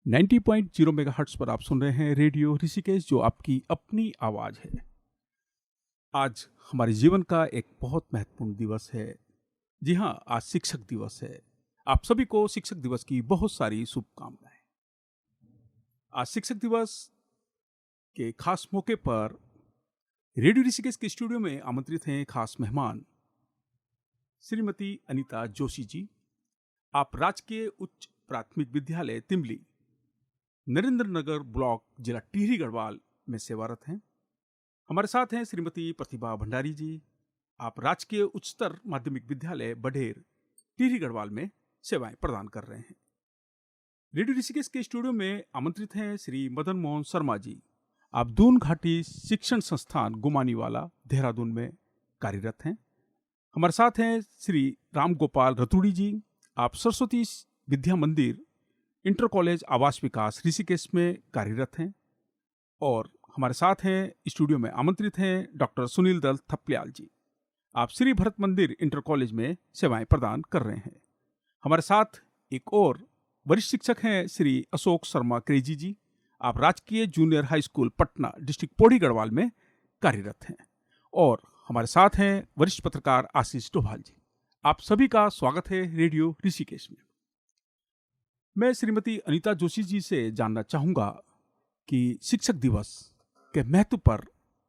90.0 megahertz पर आप सुन रहे हैं रेडियो ऋषिकेश, जो आपकी अपनी आवाज़ है। आज हमारे जीवन का एक बहुत महत्वपूर्ण दिवस है। जी हाँ, आज शिक्षक दिवस है। आप सभी को शिक्षक दिवस की बहुत सारी शुभकामनाएं। आज शिक्षक दिवस के खास मौके पर रेडियो ऋषिकेश के स्टूडियो में आमंत्रित हैं खास मेहमान श्रीमती अनीता जोशी जी। आप राजकीय उच्च प्राथमिक विद्यालय तिमली, नरेंद्र नगर ब्लॉक, जिला टिहरी गढ़वाल में सेवारत हैं। हमारे साथ हैं श्रीमती प्रतिभा भंडारी जी। आप राजकीय उच्चतर माध्यमिक विद्यालय बढ़ेर, टिहरी गढ़वाल में सेवाएं प्रदान कर रहे हैं। रेडियो ऋषिकेश के स्टूडियो में आमंत्रित हैं श्री मदन मोहन शर्मा जी। आप दून घाटी शिक्षण संस्थान गुमानीवाला, देहरादून में कार्यरत हैं। हमारे साथ हैं श्री राम गोपाल रतुड़ी जी। आप सरस्वती विद्या मंदिर इंटर कॉलेज आवास विकास ऋषिकेश में कार्यरत हैं। और हमारे साथ हैं स्टूडियो में आमंत्रित हैं डॉक्टर सुनील दल थपलियाल जी। आप श्री भरत मंदिर इंटर कॉलेज में सेवाएं प्रदान कर रहे हैं। हमारे साथ एक और वरिष्ठ शिक्षक हैं श्री अशोक शर्मा क्रेजी जी। आप राजकीय junior high school Patna, district Pauri Garhwal में कार्यरत हैं। और हमारे साथ हैं वरिष्ठ पत्रकार आशीष डोभाल जी। आप सभी का स्वागत है रेडियो ऋषिकेश में। मैं श्रीमती अनीता जोशी जी से जानना चाहूँगा कि शिक्षक दिवस के महत्व पर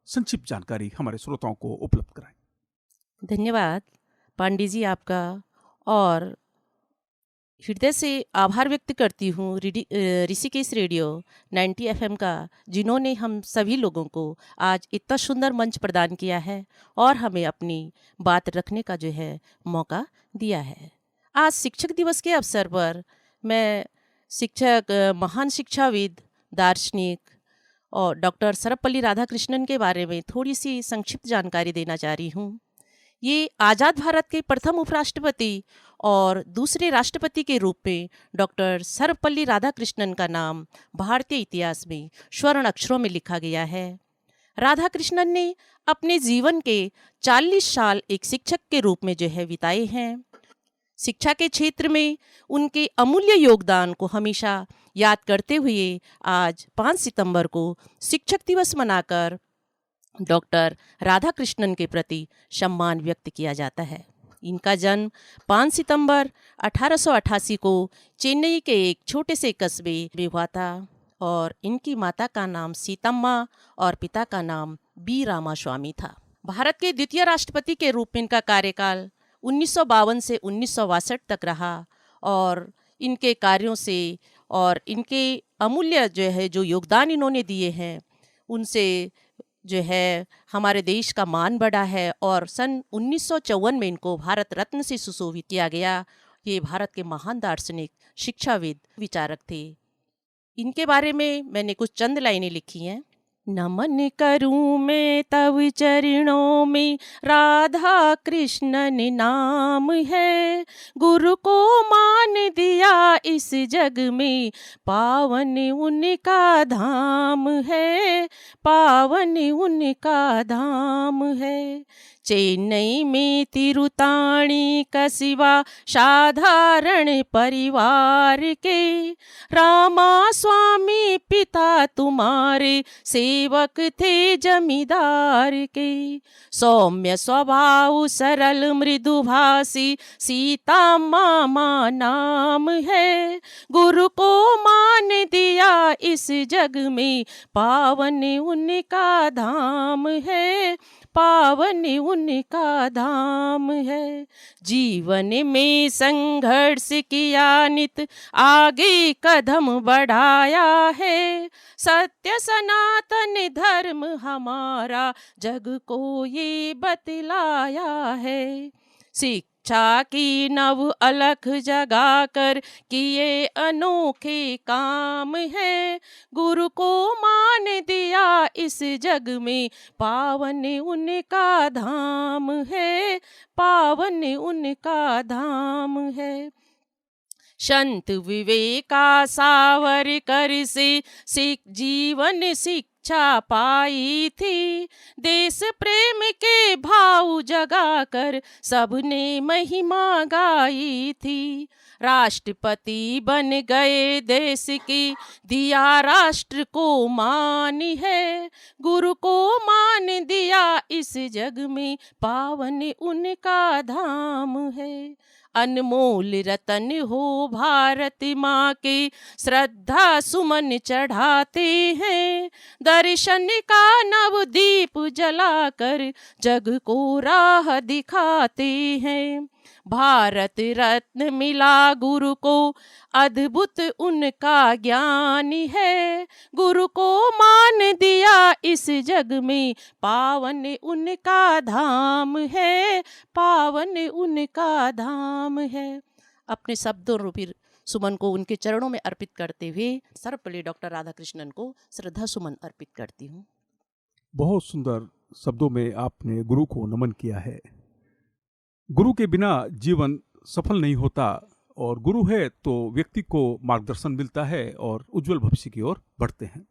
संक्षिप्त जानकारी हमारे श्रोताओं को उपलब्ध कराएं। धन्यवाद पांडे जी आपका, और हृदय से आभार व्यक्त करती हूँ ऋषिकेश रेडियो 90 FM का, जिन्होंने हम सभी लोगों को आज इतना सुंदर मंच प्रदान किया है और हमें अपनी बात रखने का जो है मौका दिया है। आज शिक्षक दिवस के अवसर पर मैं महान शिक्षाविद, दार्शनिक और डॉक्टर सर्वपल्ली राधाकृष्णन के बारे में थोड़ी सी संक्षिप्त जानकारी देना चाह रही हूँ। ये आज़ाद भारत के प्रथम उपराष्ट्रपति और दूसरे राष्ट्रपति के रूप में डॉक्टर सर्वपल्ली राधाकृष्णन का नाम भारतीय इतिहास में स्वर्ण अक्षरों में लिखा गया है। राधाकृष्णन ने अपने जीवन के 40 साल एक शिक्षक के रूप में जो है बिताए हैं। शिक्षा के क्षेत्र में उनके अमूल्य योगदान को हमेशा याद करते हुए आज 5 सितंबर को शिक्षक दिवस मनाकर डॉक्टर राधाकृष्णन के प्रति सम्मान व्यक्त किया जाता है। इनका जन्म 5 सितंबर 1888 को चेन्नई के एक छोटे से कस्बे में हुआ था और इनकी माता का नाम सीतम्मा और पिता का नाम बी रामास्वामी था। भारत के द्वितीय राष्ट्रपति के रूप में इनका कार्यकाल 1952 से 1962 तक रहा और इनके कार्यों से और इनके अमूल्य जो योगदान इन्होंने दिए हैं, उनसे जो है हमारे देश का मान बढ़ा है। और सन 1954 में इनको भारत रत्न से सुशोभित किया गया। ये भारत के महान दार्शनिक, शिक्षाविद, विचारक थे। इनके बारे में मैंने कुछ चंद लाइनें लिखी हैं। नमन करूं मैं तव चरणों में, राधा कृष्णन नाम है। गुरु को मान दिया इस जग में, पावन उनका धाम है, पावन उनका धाम है। चेन्नई में तिरुताणी कस्बा साधारण परिवार के, रामा स्वामी पिता तुम्हारे सेवक थे जमींदार के। सौम्य स्वभाव सरल मृदु भाषी सीता मामा नाम है। गुरु को मान दिया इस जग में, पावन उनका धाम है, पावन उनका धाम है। जीवन में संघर्ष किया नित, आगे कदम बढ़ाया है। सत्य सनातन धर्म हमारा, जग को ये बतलाया है। शिक्षा की नव अलख जगा कर किए अनोखे काम है। गुरु को मान दिया इस जग में, पावन उनका धाम है, पावन उनका धाम है। संत विवेका सावरकर से जीवन शिक्षा शिक्षा पाई थी। देश प्रेम के भाव जगाकर सबने महिमा गाई थी। राष्ट्रपति बन गए देश की, दिया राष्ट्र को मान है। गुरु को मान दिया इस जग में, पावन उनका धाम है। अनमोल रतन हो भारत माँ के, श्रद्धा सुमन चढ़ाते हैं। दर्शन का नवदीप जलाकर जग को राह दिखाते हैं। भारत रत्न मिला गुरु को, अद्भुत उनका ज्ञान है। गुरु को मान दिया इस जग में, पावन उनका धाम है, पावन उनका धाम है। अपने शब्दों रूपी सुमन को उनके चरणों में अर्पित करते हुए सर्वपल्ली डॉक्टर राधाकृष्णन को श्रद्धा सुमन अर्पित करती हूँ। बहुत सुंदर शब्दों में आपने गुरु को नमन किया है। गुरु के बिना जीवन सफल नहीं होता, और गुरु है तो व्यक्ति को मार्गदर्शन मिलता है और उज्जवल भविष्य की ओर बढ़ते हैं।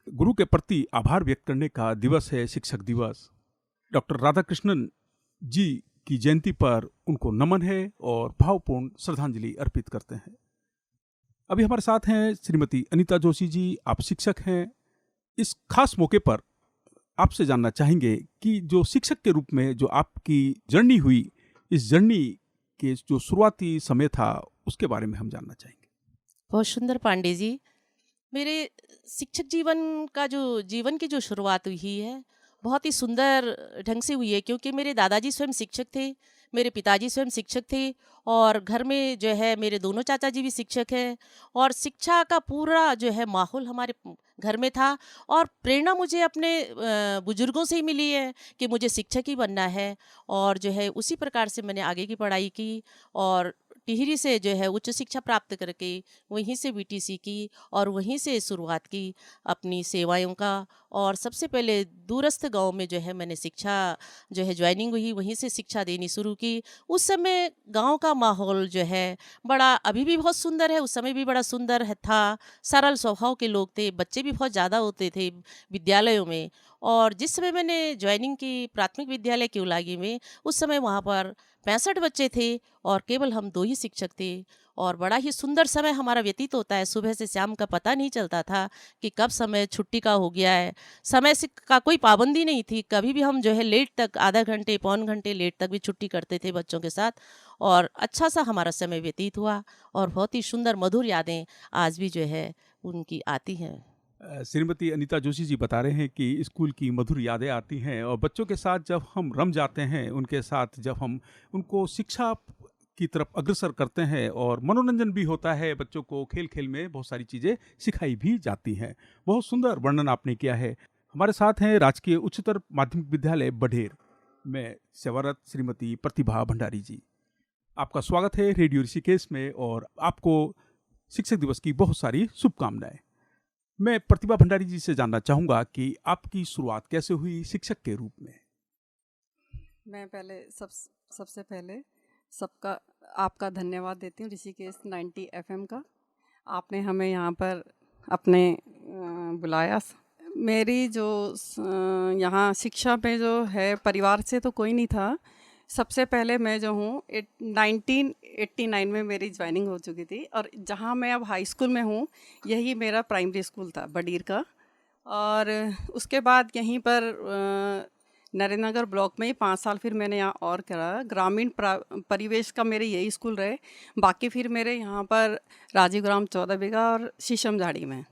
गुरु के प्रति आभार व्यक्त करने का दिवस है शिक्षक दिवस। डॉक्टर राधाकृष्णन जी की जयंती पर उनको नमन है और भावपूर्ण श्रद्धांजलि अर्पित करते हैं। अभी हमारे साथ हैं श्रीमती अनीता जोशी जी। आप शिक्षक हैं। इस खास मौके पर आपसे जानना चाहेंगे कि जो शिक्षक के रूप में जो आपकी जर्नी हुई, इस जर्नी के जो शुरुआती समय था उसके बारे में हम जानना चाहेंगे। बहुत सुंदर पांडे जी। मेरे शिक्षक जीवन की जो शुरुआत हुई है बहुत ही सुंदर ढंग से हुई है, क्योंकि मेरे दादाजी स्वयं शिक्षक थे, मेरे पिताजी स्वयं शिक्षक थे, और घर में जो है मेरे दोनों चाचा जी भी शिक्षक हैं, और शिक्षा का पूरा जो है माहौल हमारे घर में था। और प्रेरणा मुझे अपने बुजुर्गों से ही मिली है कि मुझे शिक्षक ही बनना है, और जो है उसी प्रकार से मैंने आगे की पढ़ाई की, और टिहरी से जो है उच्च शिक्षा प्राप्त करके वहीं से बीटीसी की, और वहीं से शुरुआत की अपनी सेवाओं का। और सबसे पहले दूरस्थ गांव में जो है मैंने शिक्षा जो है ज्वाइनिंग हुई, वहीं से शिक्षा देनी शुरू की। उस समय गांव का माहौल जो है बड़ा, अभी भी बहुत सुंदर है, उस समय भी बड़ा सुंदर था। सरल स्वभाव के लोग थे, बच्चे भी बहुत ज़्यादा होते थे विद्यालयों में। और जिस समय मैंने ज्वाइनिंग की प्राथमिक विद्यालय केवलागी में, उस समय वहाँ पर 65 बच्चे थे और केवल हम 2 ही शिक्षक थे। और बड़ा ही सुंदर समय हमारा व्यतीत होता है। सुबह से शाम का पता नहीं चलता था कि कब समय छुट्टी का हो गया है। समय से का कोई पाबंदी नहीं थी। कभी भी हम जो है लेट तक, आधा घंटे पौन घंटे लेट तक भी छुट्टी करते थे बच्चों के साथ, और अच्छा सा हमारा समय व्यतीत हुआ। और बहुत ही सुंदर मधुर यादें आज भी जो है उनकी आती हैं। श्रीमती अनीता जोशी जी बता रहे हैं कि स्कूल की मधुर यादें आती हैं, और बच्चों के साथ जब हम रम जाते हैं, उनके साथ जब हम उनको शिक्षा की तरफ अग्रसर करते हैं, और मनोरंजन भी होता है, बच्चों को खेल खेल में बहुत सारी चीज़ें सिखाई भी जाती हैं। बहुत सुंदर वर्णन आपने किया है। हमारे साथ हैं राजकीय उच्चतर माध्यमिक विद्यालय बढ़ेर में सेवारत श्रीमती प्रतिभा भंडारी जी। आपका स्वागत है रेडियो ऋषिकेश में, और आपको शिक्षक दिवस की बहुत सारी शुभकामनाएं। मैं प्रतिभा भंडारी जी से जानना चाहूँगा कि आपकी शुरुआत कैसे हुई शिक्षक के रूप में। मैं पहले सबसे पहले सबका आपका धन्यवाद देती हूँ, ऋषिकेश 90 FM का। आपने हमें यहाँ पर अपने बुलाया। मेरी जो यहाँ शिक्षा पे जो है, परिवार से तो कोई नहीं था। सबसे पहले मैं जो हूँ 1989 में मेरी ज्वाइनिंग हो चुकी थी, और जहाँ मैं अब हाई स्कूल में हूँ यही मेरा प्राइमरी स्कूल था बढ़ीर का। और उसके बाद यहीं पर नरेंद्र नगर ब्लॉक में ही 5 साल फिर मैंने यहाँ और करा। ग्रामीण परिवेश का मेरे यही स्कूल रहे। बाकी फिर मेरे यहाँ पर राजीव ग्राम 14 बीघा और शीशम झाड़ी में,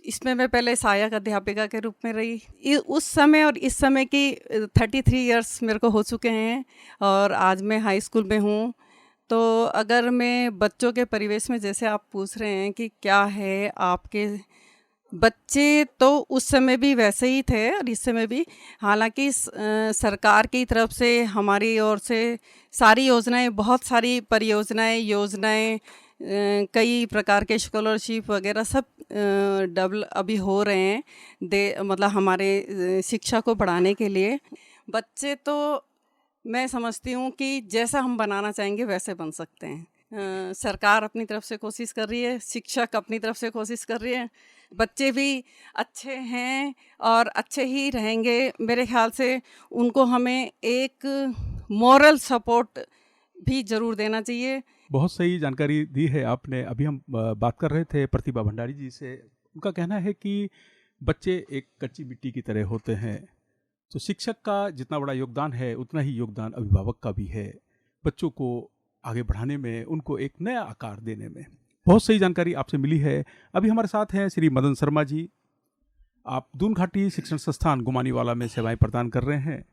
इसमें मैं पहले सहायक अध्यापिका के रूप में रही। उस समय और इस समय की 33 इयर्स मेरे को हो चुके हैं, और आज मैं हाई स्कूल में हूँ। तो अगर मैं बच्चों के परिवेश में, जैसे आप पूछ रहे हैं कि क्या है आपके बच्चे, तो उस समय भी वैसे ही थे और इस समय भी। हालांकि सरकार की तरफ से हमारी ओर से सारी योजनाएं, बहुत सारी परियोजनाएं, योजनाएं, कई प्रकार के स्कॉलरशिप वगैरह सब डबल अभी हो रहे हैं मतलब हमारे शिक्षा को बढ़ाने के लिए। बच्चे तो मैं समझती हूँ कि जैसा हम बनाना चाहेंगे वैसे बन सकते हैं। सरकार अपनी तरफ से कोशिश कर रही है, शिक्षक अपनी तरफ से कोशिश कर रही है, बच्चे भी अच्छे हैं और अच्छे ही रहेंगे मेरे ख्याल से। उनको हमें एक मॉरल सपोर्ट भी ज़रूर देना चाहिए। बहुत सही जानकारी दी है आपने। अभी हम बात कर रहे थे प्रतिभा भंडारी जी से। उनका कहना है कि बच्चे एक कच्ची मिट्टी की तरह होते हैं, तो शिक्षक का जितना बड़ा योगदान है उतना ही योगदान अभिभावक का भी है, बच्चों को आगे बढ़ाने में, उनको एक नया आकार देने में। बहुत सही जानकारी आपसे मिली है। अभी हमारे साथ हैं श्री मदन शर्मा जी। आप दून घाटी शिक्षण संस्थान गुमानीवाला में सेवाएं प्रदान कर रहे हैं।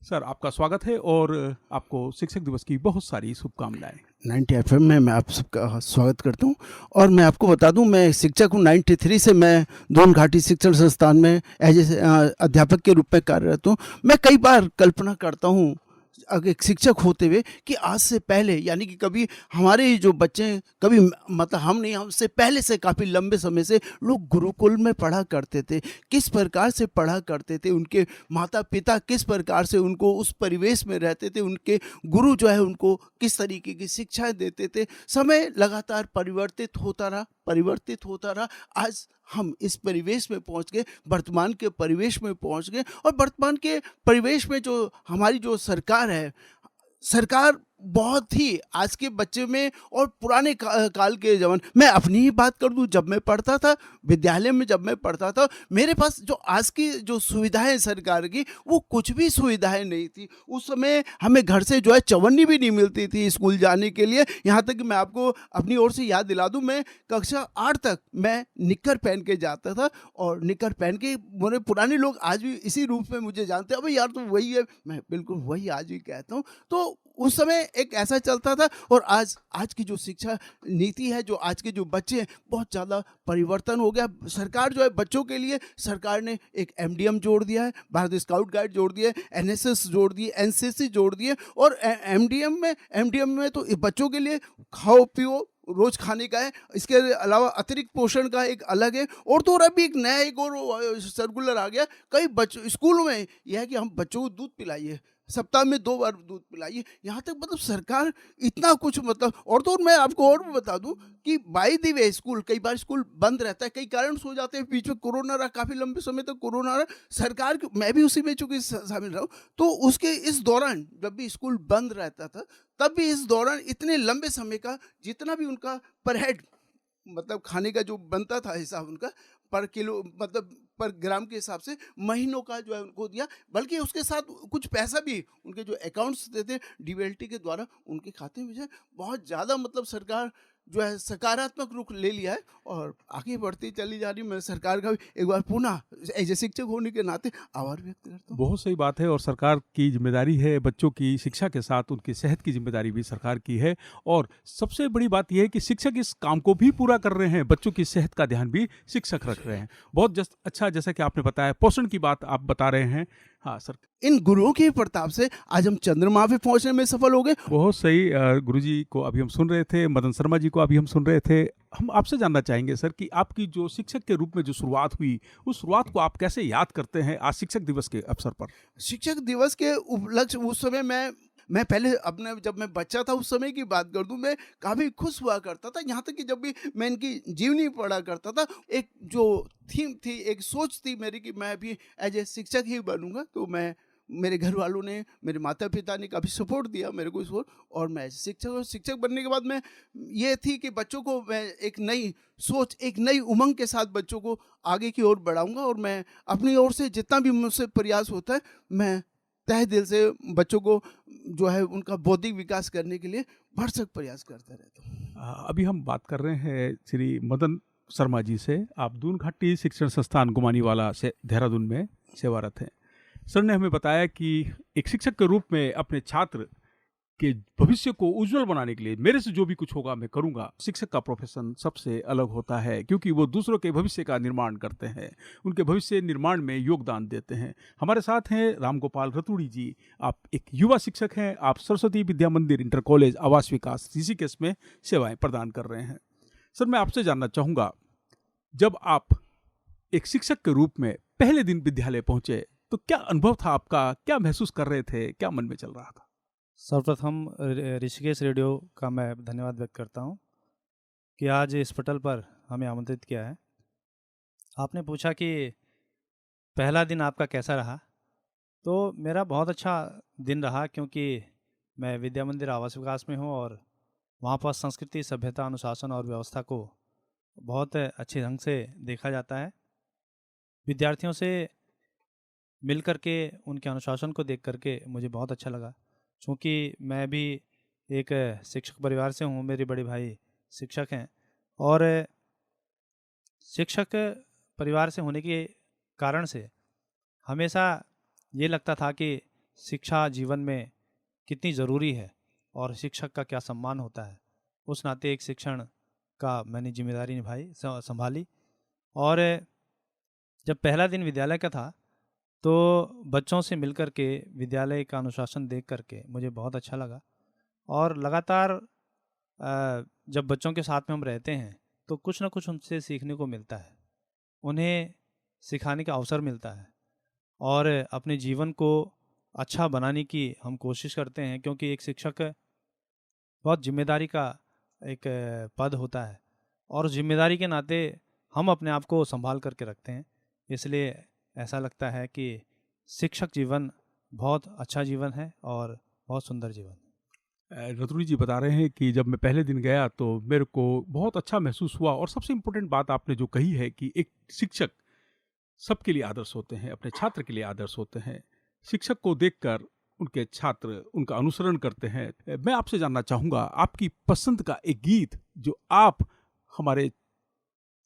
सर, आपका स्वागत है और आपको शिक्षक दिवस की बहुत सारी शुभकामनाएं। 90 FM में मैं आप सबका स्वागत करता हूं। और मैं आपको बता दूं, मैं शिक्षक हूं। 93 से मैं दून घाटी शिक्षण संस्थान में एज अध्यापक के रूप में कार्यरत हूं। मैं कई बार कल्पना करता हूं एक शिक्षक होते हुए कि आज से पहले, यानी कि कभी हमारे जो बच्चे कभी मतलब हम नहीं, हमसे पहले से काफ़ी लंबे समय से लोग गुरुकुल में पढ़ा करते थे। किस प्रकार से पढ़ा करते थे, उनके माता पिता किस प्रकार से उनको उस परिवेश में रहते थे, उनके गुरु जो है उनको किस तरीके की शिक्षाएं देते थे। समय लगातार परिवर्तित होता रहा। आज हम इस परिवेश में पहुंच गए, वर्तमान के परिवेश में पहुंच गए। और वर्तमान के परिवेश में जो हमारी जो सरकार है, सरकार बहुत ही आज के बच्चे में और पुराने काल के जमाने, मैं अपनी ही बात कर दूं, जब मैं पढ़ता था विद्यालय में, जब मैं पढ़ता था, मेरे पास जो आज की जो सुविधाएं सरकार की, वो कुछ भी सुविधाएं नहीं थी। उस समय हमें घर से जो है चवन्नी भी नहीं मिलती थी स्कूल जाने के लिए। यहाँ तक कि मैं आपको अपनी ओर से याद दिला दूँ, मैं कक्षा 8 तक मैं निक्कर पहन के जाता था। और निक्कर पहन के मेरे पुराने लोग आज भी इसी रूप में मुझे जानते हैं, अबे यार तो वही है, मैं बिल्कुल वही आज भी कहता हूँ। तो उस समय एक ऐसा चलता था। और आज की जो शिक्षा नीति है, जो आज के जो बच्चे हैं, बहुत ज़्यादा परिवर्तन हो गया। सरकार जो है बच्चों के लिए, सरकार ने एक MDM जोड़ दिया है, भारत स्काउट गाइड जोड़ दिया है, NSS जोड़ दिए, NCC जोड़ दिए। और MDM में तो बच्चों के लिए खाओ पियो रोज खाने का है, इसके अलावा अतिरिक्त पोषण का एक अलग है। और तो और अभी एक नया एक और सर्कुलर आ गया कई बच्चों स्कूलों में, यह है कि हम बच्चों को दूध पिलाइए, सप्ताह में 2 बार दूध पिलाइए। यहाँ तक मतलब सरकार इतना कुछ मतलब। और तो और मैं आपको और भी बता दूं कि बाय द वे स्कूल, कई बार स्कूल बंद रहता है, कई कारण हो जाते हैं। बीच में कोरोना रहा, काफ़ी लंबे समय तक कोरोना रहा। सरकार मैं भी उसी में चूँकि शामिल रहा हूँ, तो उसके इस दौरान जब भी स्कूल बंद रहता था, तब भी इस दौरान इतने लंबे समय का जितना भी उनका पर हेड मतलब खाने का जो बनता था हिसाब, उनका पर किलो मतलब पर ग्राम के हिसाब से महीनों का जो है उनको दिया। बल्कि उसके साथ कुछ पैसा भी उनके जो अकाउंट्स देते DBLT के द्वारा उनके खाते में जो है बहुत ज़्यादा मतलब सरकार जो है सकारात्मक रुख ले लिया है और आगे बढ़ती चली जा रही। मैं सरकार का भी एक बार पुनः एज ए शिक्षक होने के नाते आभार व्यक्त करता हूँ। बहुत सही बात है। और सरकार की जिम्मेदारी है बच्चों की शिक्षा के साथ उनकी सेहत की जिम्मेदारी भी सरकार की है। और सबसे बड़ी बात यह है कि शिक्षक इस काम को भी पूरा कर रहे हैं, बच्चों की सेहत का ध्यान भी शिक्षक रख रहे हैं। बहुत अच्छा, जैसा कि आपने बताया, पोषण की बात आप बता रहे हैं। हाँ सर, इन गुरुओं के प्रताप से आज हम चंद्रमा पे पहुंचने में सफल हो गए। बहुत सही। गुरुजी को अभी हम सुन रहे थे, मदन शर्मा जी को अभी हम सुन रहे थे। हम आपसे जानना चाहेंगे सर कि आपकी जो शिक्षक के रूप में जो शुरुआत हुई, उस शुरुआत को आप कैसे याद करते हैं आज शिक्षक दिवस के अवसर पर? शिक्षक दिवस के उपलक्ष्य उस समय मैं पहले अपने जब मैं बच्चा था उस समय की बात कर दूं, मैं काफ़ी खुश हुआ करता था। यहाँ तक कि जब भी मैं इनकी जीवनी पढ़ा करता था, एक जो थीम थी, एक सोच थी मेरी कि मैं भी एज ए शिक्षक ही बनूंगा। तो मेरे घर वालों ने, मेरे माता पिता ने काफ़ी सपोर्ट दिया मेरे को इस और मैं शिक्षक बनने के बाद मैं ये थी कि बच्चों को मैं एक नई सोच, एक नई उमंग के साथ बच्चों को आगे की ओर बढ़ाऊंगा। और मैं अपनी ओर से जितना भी मुझसे प्रयास होता है, मैं तहे दिल से बच्चों को जो है उनका बौद्धिक विकास करने के लिए भरसक प्रयास करता रहता हूँ। अभी हम बात कर रहे हैं श्री मदन शर्मा जी से। आप दून घाटी शिक्षण संस्थान गुमानीवाला से देहरादून में सेवारत हैं। सर ने हमें बताया कि एक शिक्षक के रूप में अपने छात्र के भविष्य को उज्जवल बनाने के लिए मेरे से जो भी कुछ होगा मैं करूंगा। शिक्षक का प्रोफेशन सबसे अलग होता है क्योंकि वो दूसरों के भविष्य का निर्माण करते हैं, उनके भविष्य निर्माण में योगदान देते हैं। हमारे साथ हैं रामगोपाल रतूड़ी जी। आप एक युवा शिक्षक हैं। आप सरस्वती विद्या मंदिर इंटर कॉलेज आवास विकास ऋषिकेश में सेवाएं प्रदान कर रहे हैं। सर, मैं आपसे जानना चाहूँगा, जब आप एक शिक्षक के रूप में पहले दिन विद्यालय पहुँचे तो क्या अनुभव था आपका? क्या महसूस कर रहे थे? क्या मन में चल रहा था? सर्वप्रथम ऋषिकेश रेडियो का मैं धन्यवाद व्यक्त करता हूँ कि आज इस पटल पर हमें आमंत्रित किया है। आपने पूछा कि पहला दिन आपका कैसा रहा, तो मेरा बहुत अच्छा दिन रहा, क्योंकि मैं विद्या मंदिर आवास विकास में हूँ और वहाँ पर संस्कृति, सभ्यता, अनुशासन और व्यवस्था को बहुत अच्छे ढंग से देखा जाता है। विद्यार्थियों से मिल करके उनके अनुशासन को देख करके मुझे बहुत अच्छा लगा। चूँकि मैं भी एक शिक्षक परिवार से हूँ, मेरे बड़े भाई शिक्षक हैं और शिक्षक परिवार से होने के कारण से हमेशा ये लगता था कि शिक्षा जीवन में कितनी ज़रूरी है और शिक्षक का क्या सम्मान होता है। उस नाते एक शिक्षण का मैंने जिम्मेदारी निभाई, संभाली। और जब पहला दिन विद्यालय का था तो बच्चों से मिलकर के विद्यालय का अनुशासन देख करके मुझे बहुत अच्छा लगा। और लगातार जब बच्चों के साथ में हम रहते हैं तो कुछ ना कुछ उनसे सीखने को मिलता है, उन्हें सिखाने का अवसर मिलता है और अपने जीवन को अच्छा बनाने की हम कोशिश करते हैं, क्योंकि एक शिक्षक बहुत जिम्मेदारी का एक पद होता है और जिम्मेदारी के नाते हम अपने आप को संभाल करके रखते हैं। इसलिए ऐसा लगता है कि शिक्षक जीवन बहुत अच्छा जीवन है और बहुत सुंदर जीवन है। रतुड़ी जी बता रहे हैं कि जब मैं पहले दिन गया तो मेरे को बहुत अच्छा महसूस हुआ, और सबसे इम्पोर्टेंट बात आपने जो कही है कि एक शिक्षक सबके लिए आदर्श होते हैं, अपने छात्र के लिए आदर्श होते हैं। शिक्षक को देखकर उनके छात्र उनका अनुसरण करते हैं। मैं आपसे जानना चाहूँगा आपकी पसंद का एक गीत जो आप हमारे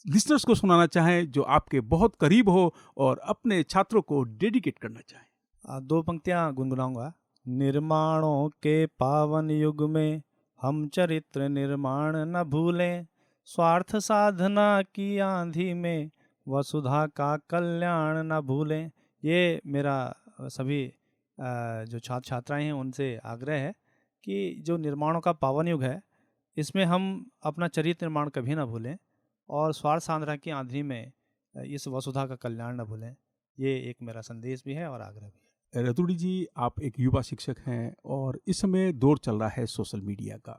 लिसनर्स को सुनाना चाहें, जो आपके बहुत करीब हो और अपने छात्रों को डेडिकेट करना चाहें। 2 पंक्तियाँ गुनगुनाऊंगा। निर्माणों के पावन युग में हम चरित्र निर्माण न भूलें, स्वार्थ साधना की आंधी में वसुधा का कल्याण न भूलें। ये मेरा सभी जो छात्र छात्राएं हैं उनसे आग्रह है कि जो निर्माणों का पावन युग है इसमें हम अपना चरित्र निर्माण कभी ना भूलें और स्वार्थ साधना की आंधी में इस वसुधा का कल्याण न भूलें। ये एक मेरा संदेश भी है और आग्रह भी है। रतुड़ी जी, आप एक युवा शिक्षक हैं और इस समय दौर चल रहा है सोशल मीडिया का।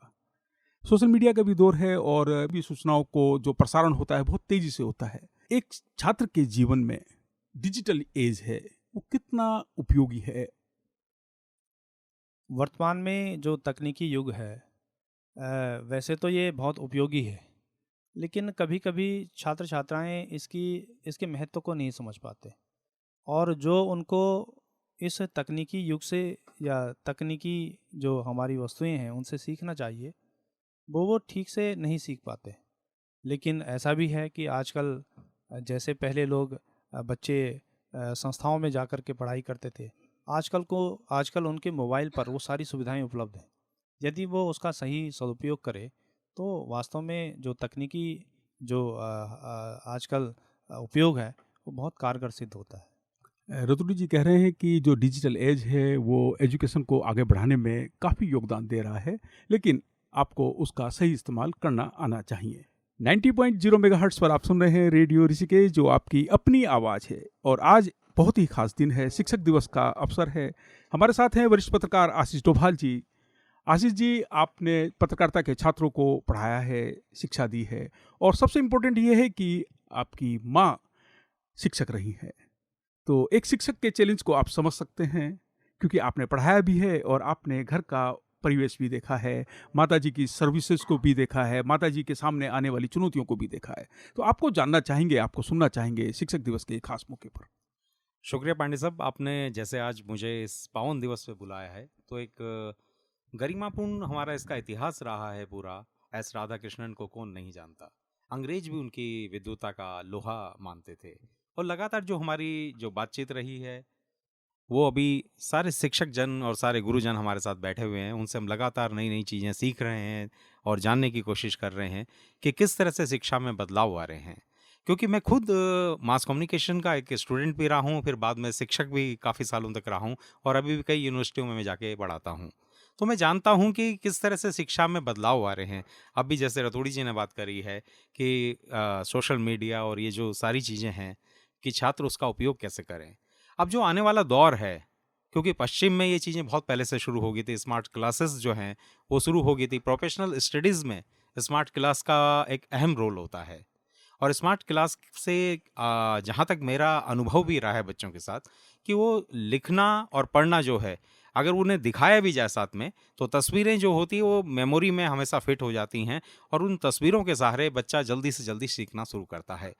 सोशल मीडिया का भी दौर है और भी सूचनाओं को जो प्रसारण होता है बहुत तेजी से होता है। एक छात्र के जीवन में डिजिटल एज है, वो कितना उपयोगी है? वर्तमान में जो तकनीकी युग है वैसे तो ये बहुत उपयोगी है, लेकिन कभी कभी छात्र छात्राएं इसके महत्व को नहीं समझ पाते और जो उनको इस तकनीकी युग से या तकनीकी जो हमारी वस्तुएं हैं उनसे सीखना चाहिए वो ठीक से नहीं सीख पाते। लेकिन ऐसा भी है कि आजकल जैसे पहले लोग बच्चे संस्थाओं में जाकर के पढ़ाई करते थे, आजकल उनके मोबाइल पर वो सारी सुविधाएं उपलब्ध हैं। यदि वो उसका सही सदुपयोग करे तो वास्तव में जो तकनीकी जो आजकल उपयोग है वो बहुत कारगर सिद्ध होता है। रतुड़ी जी कह रहे हैं कि जो डिजिटल एज है वो एजुकेशन को आगे बढ़ाने में काफ़ी योगदान दे रहा है, लेकिन आपको उसका सही इस्तेमाल करना आना चाहिए। 90.0 मेगाहर्ट्ज़ पर आप सुन रहे हैं रेडियो ऋषिकेश, जो आपकी अपनी आवाज़ है। और आज बहुत ही खास दिन है, शिक्षक दिवस का अवसर है। हमारे साथ हैं वरिष्ठ पत्रकार आशीष डोभाल जी। आशीष जी, आपने पत्रकारिता के छात्रों को पढ़ाया है, शिक्षा दी है, और सबसे इम्पोर्टेंट ये है कि आपकी माँ शिक्षक रही है। तो एक शिक्षक के चैलेंज को आप समझ सकते हैं, क्योंकि आपने पढ़ाया भी है और आपने घर का परिवेश भी देखा है, माताजी की सर्विसेज को भी देखा है, माताजी के सामने आने वाली चुनौतियों को भी देखा है। तो आपको जानना चाहेंगे, आपको सुनना चाहेंगे शिक्षक दिवस के खास मौके पर। शुक्रिया पांडे साहब, आपने जैसे आज मुझे इस पावन दिवस पे बुलाया है, तो एक गरिमापूर्ण हमारा इसका इतिहास रहा है पूरा। एस राधा कृष्णन को कौन नहीं जानता। अंग्रेज भी उनकी विद्वता का लोहा मानते थे और लगातार जो हमारी जो बातचीत रही है वो अभी सारे शिक्षक जन और सारे गुरुजन हमारे साथ बैठे हुए हैं, उनसे हम लगातार नई नई चीज़ें सीख रहे हैं और जानने की कोशिश कर रहे हैं कि किस तरह से शिक्षा में बदलाव आ रहे हैं। क्योंकि मैं खुद मास कम्युनिकेशन का एक स्टूडेंट भी रहा हूँ, फिर बाद में शिक्षक भी काफ़ी सालों तक रहा हूँ और अभी भी कई यूनिवर्सिटियों में मैं जाके पढ़ाता हूँ। तो मैं जानता हूँ कि किस तरह से शिक्षा में बदलाव आ रहे हैं। अभी जैसे रतुड़ी जी ने बात करी है कि सोशल मीडिया और ये जो सारी चीज़ें हैं कि छात्र उसका उपयोग कैसे करें। अब जो आने वाला दौर है, क्योंकि पश्चिम में ये चीज़ें बहुत पहले से शुरू हो गई थी। स्मार्ट क्लासेस जो हैं वो शुरू हो गई थी। प्रोफेशनल स्टडीज़ में स्मार्ट क्लास का एक अहम रोल होता है। और स्मार्ट क्लास से जहाँ तक मेरा अनुभव भी रहा है बच्चों के साथ, कि वो लिखना और पढ़ना जो है, अगर उन्हें दिखाया भी जाए साथ में, तो तस्वीरें जो होती हैं वो मेमोरी में हमेशा फिट हो जाती हैं और उन तस्वीरों के सहारे बच्चा जल्दी से जल्दी सीखना शुरू करता है।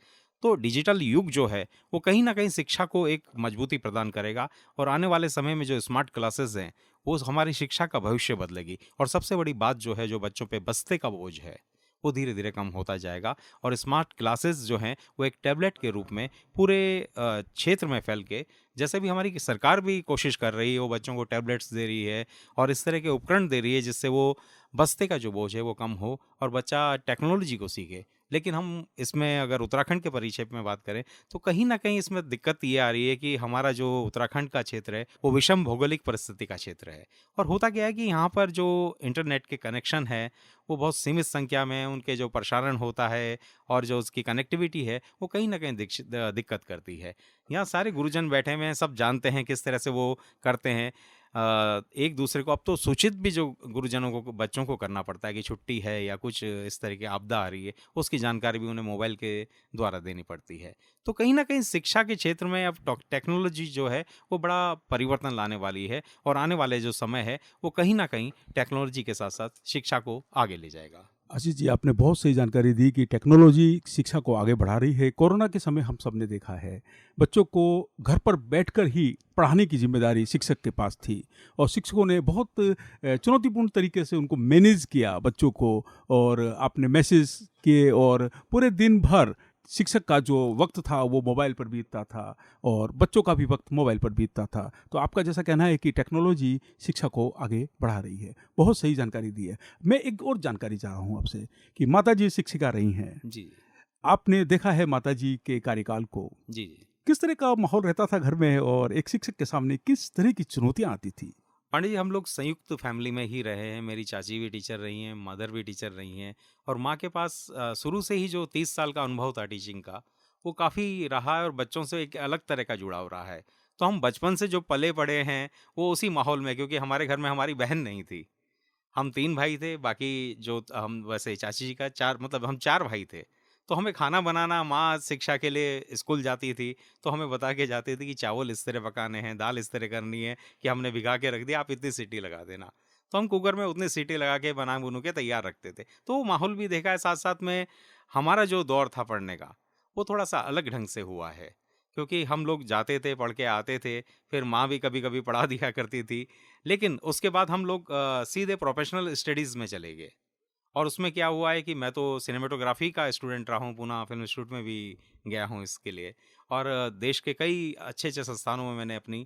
तो डिजिटल युग जो है वो कहीं ना कहीं शिक्षा को एक मजबूती प्रदान करेगा और आने वाले समय में जो स्मार्ट क्लासेस हैं वो हमारी शिक्षा का भविष्य बदलेगी। और सबसे बड़ी बात जो है, जो बच्चों पे बस्ते का बोझ है वो धीरे धीरे कम होता जाएगा और स्मार्ट क्लासेस जो हैं वो एक टैबलेट के रूप में पूरे क्षेत्र में फैल के, जैसे भी हमारी सरकार भी कोशिश कर रही है, वो बच्चों को टैबलेट्स दे रही है और इस तरह के उपकरण दे रही है जिससे वो बस्ते का जो बोझ है वो कम हो और बच्चा टेक्नोलॉजी को सीखे। लेकिन हम इसमें अगर उत्तराखंड के परिक्षेप में बात करें तो कहीं ना कहीं इसमें दिक्कत ये आ रही है कि हमारा जो उत्तराखंड का क्षेत्र है वो विषम भौगोलिक परिस्थिति का क्षेत्र है। और होता क्या है कि यहाँ पर जो इंटरनेट के कनेक्शन है वो बहुत सीमित संख्या में, उनके जो प्रसारण होता है और जो उसकी कनेक्टिविटी है वो कहीं ना कहीं दिक्कत करती है। यहाँ सारे गुरुजन बैठे हुए हैं, सब जानते हैं किस तरह से वो करते हैं एक दूसरे को। अब तो सूचित भी जो गुरुजनों को, बच्चों को करना पड़ता है कि छुट्टी है या कुछ इस तरह की आपदा आ रही है, उसकी जानकारी भी उन्हें मोबाइल के द्वारा देनी पड़ती है। तो कहीं ना कहीं शिक्षा के क्षेत्र में अब टेक्नोलॉजी जो है वो बड़ा परिवर्तन लाने वाली है और आने वाले जो समय है वो कहीं ना कहीं टेक्नोलॉजी के साथ साथ शिक्षा को आगे ले जाएगा। आशीष जी, आपने बहुत सही जानकारी दी कि टेक्नोलॉजी शिक्षा को आगे बढ़ा रही है। कोरोना के समय हम सब ने देखा है बच्चों को घर पर बैठकर ही पढ़ाने की जिम्मेदारी शिक्षक के पास थी और शिक्षकों ने बहुत चुनौतीपूर्ण तरीके से उनको मैनेज किया बच्चों को, और आपने मैसेज किए और पूरे दिन भर शिक्षक का जो वक्त था वो मोबाइल पर बीतता था और बच्चों का भी वक्त मोबाइल पर बीतता था। तो आपका जैसा कहना है कि टेक्नोलॉजी शिक्षा को आगे बढ़ा रही है। बहुत सही जानकारी दी है। मैं एक और जानकारी चाह रहा हूँ आपसे कि माताजी शिक्षिका रही हैं, जी आपने देखा है माताजी के कार्यकाल को, जी जी। किस तरह का माहौल रहता था घर में और एक शिक्षक के सामने किस तरह की चुनौतियाँ आती थी? पांडे जी, हम लोग संयुक्त फैमिली में ही रहे हैं। मेरी चाची भी टीचर रही हैं, मदर भी टीचर रही हैं और माँ के पास शुरू से ही जो 30 साल का अनुभव था टीचिंग का वो काफ़ी रहा है और बच्चों से एक अलग तरह का जुड़ाव रहा है। तो हम बचपन से जो पले पड़े हैं वो उसी माहौल में, क्योंकि हमारे घर में हमारी बहन नहीं थी, हम 3 भाई थे। बाकी जो हम वैसे चाची जी का 4, मतलब हम 4 भाई थे। तो हमें खाना बनाना, माँ शिक्षा के लिए स्कूल जाती थी तो हमें बता के जाती थी कि चावल इस तरह पकाने हैं, दाल इस तरह करनी है कि हमने भिगा के रख दिया, आप इतनी सीटी लगा देना। तो हम कुकर में उतनी सीटी लगा के बना बुनू के तैयार रखते थे। तो वो माहौल भी देखा है। साथ साथ में हमारा जो दौर था पढ़ने का वो थोड़ा सा अलग ढंग से हुआ है, क्योंकि हम लोग जाते थे, पढ़ के आते थे, फिर माँ भी कभी कभी पढ़ा दिया करती थी। लेकिन उसके बाद हम लोग सीधे प्रोफेशनल स्टडीज़ में चले गए और उसमें क्या हुआ है कि मैं तो सिनेमेटोग्राफी का स्टूडेंट रहा हूँ, पूना फिल्म इंस्टीट्यूट में भी गया हूँ इसके लिए। और देश के कई अच्छे अच्छे संस्थानों में मैंने अपनी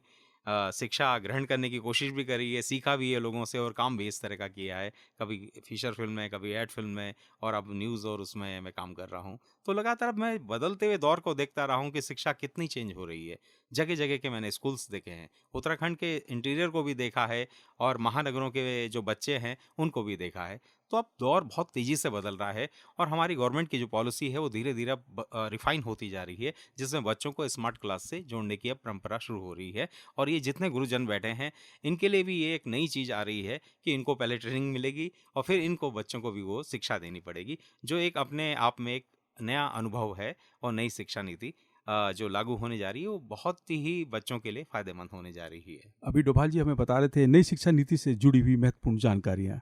शिक्षा ग्रहण करने की कोशिश भी करी है, सीखा भी है लोगों से और काम भी इस तरह का किया है। कभी फीचर फिल्म में, कभी एड फिल्म में और अब न्यूज़ और उसमें मैं काम कर रहा हूँ। तो लगातार अब मैं बदलते हुए दौर को देखता रहा हूँ कि शिक्षा कितनी चेंज हो रही है। जगह जगह के मैंने स्कूल्स देखे हैं, उत्तराखंड के इंटीरियर को भी देखा है और महानगरों के जो बच्चे हैं उनको भी देखा है। तो अब दौर बहुत तेज़ी से बदल रहा है और हमारी गवर्नमेंट की जो पॉलिसी है वो धीरे धीरे अब रिफाइन होती जा रही है, जिसमें बच्चों को स्मार्ट क्लास से जोड़ने की अब परंपरा शुरू हो रही है। और ये जितने गुरुजन बैठे हैं इनके लिए भी ये एक नई चीज़ आ रही है कि इनको पहले ट्रेनिंग मिलेगी और फिर इनको बच्चों को भी वो शिक्षा देनी पड़ेगी, जो एक अपने आप में एक नया अनुभव है। और नई शिक्षा नीति जो लागू होने जा रही है वो बहुत ही बच्चों के लिए फ़ायदेमंद होने जा रही है। अभी डोभाल जी हमें बता रहे थे नई शिक्षा नीति से जुड़ी हुई महत्वपूर्ण जानकारियाँ।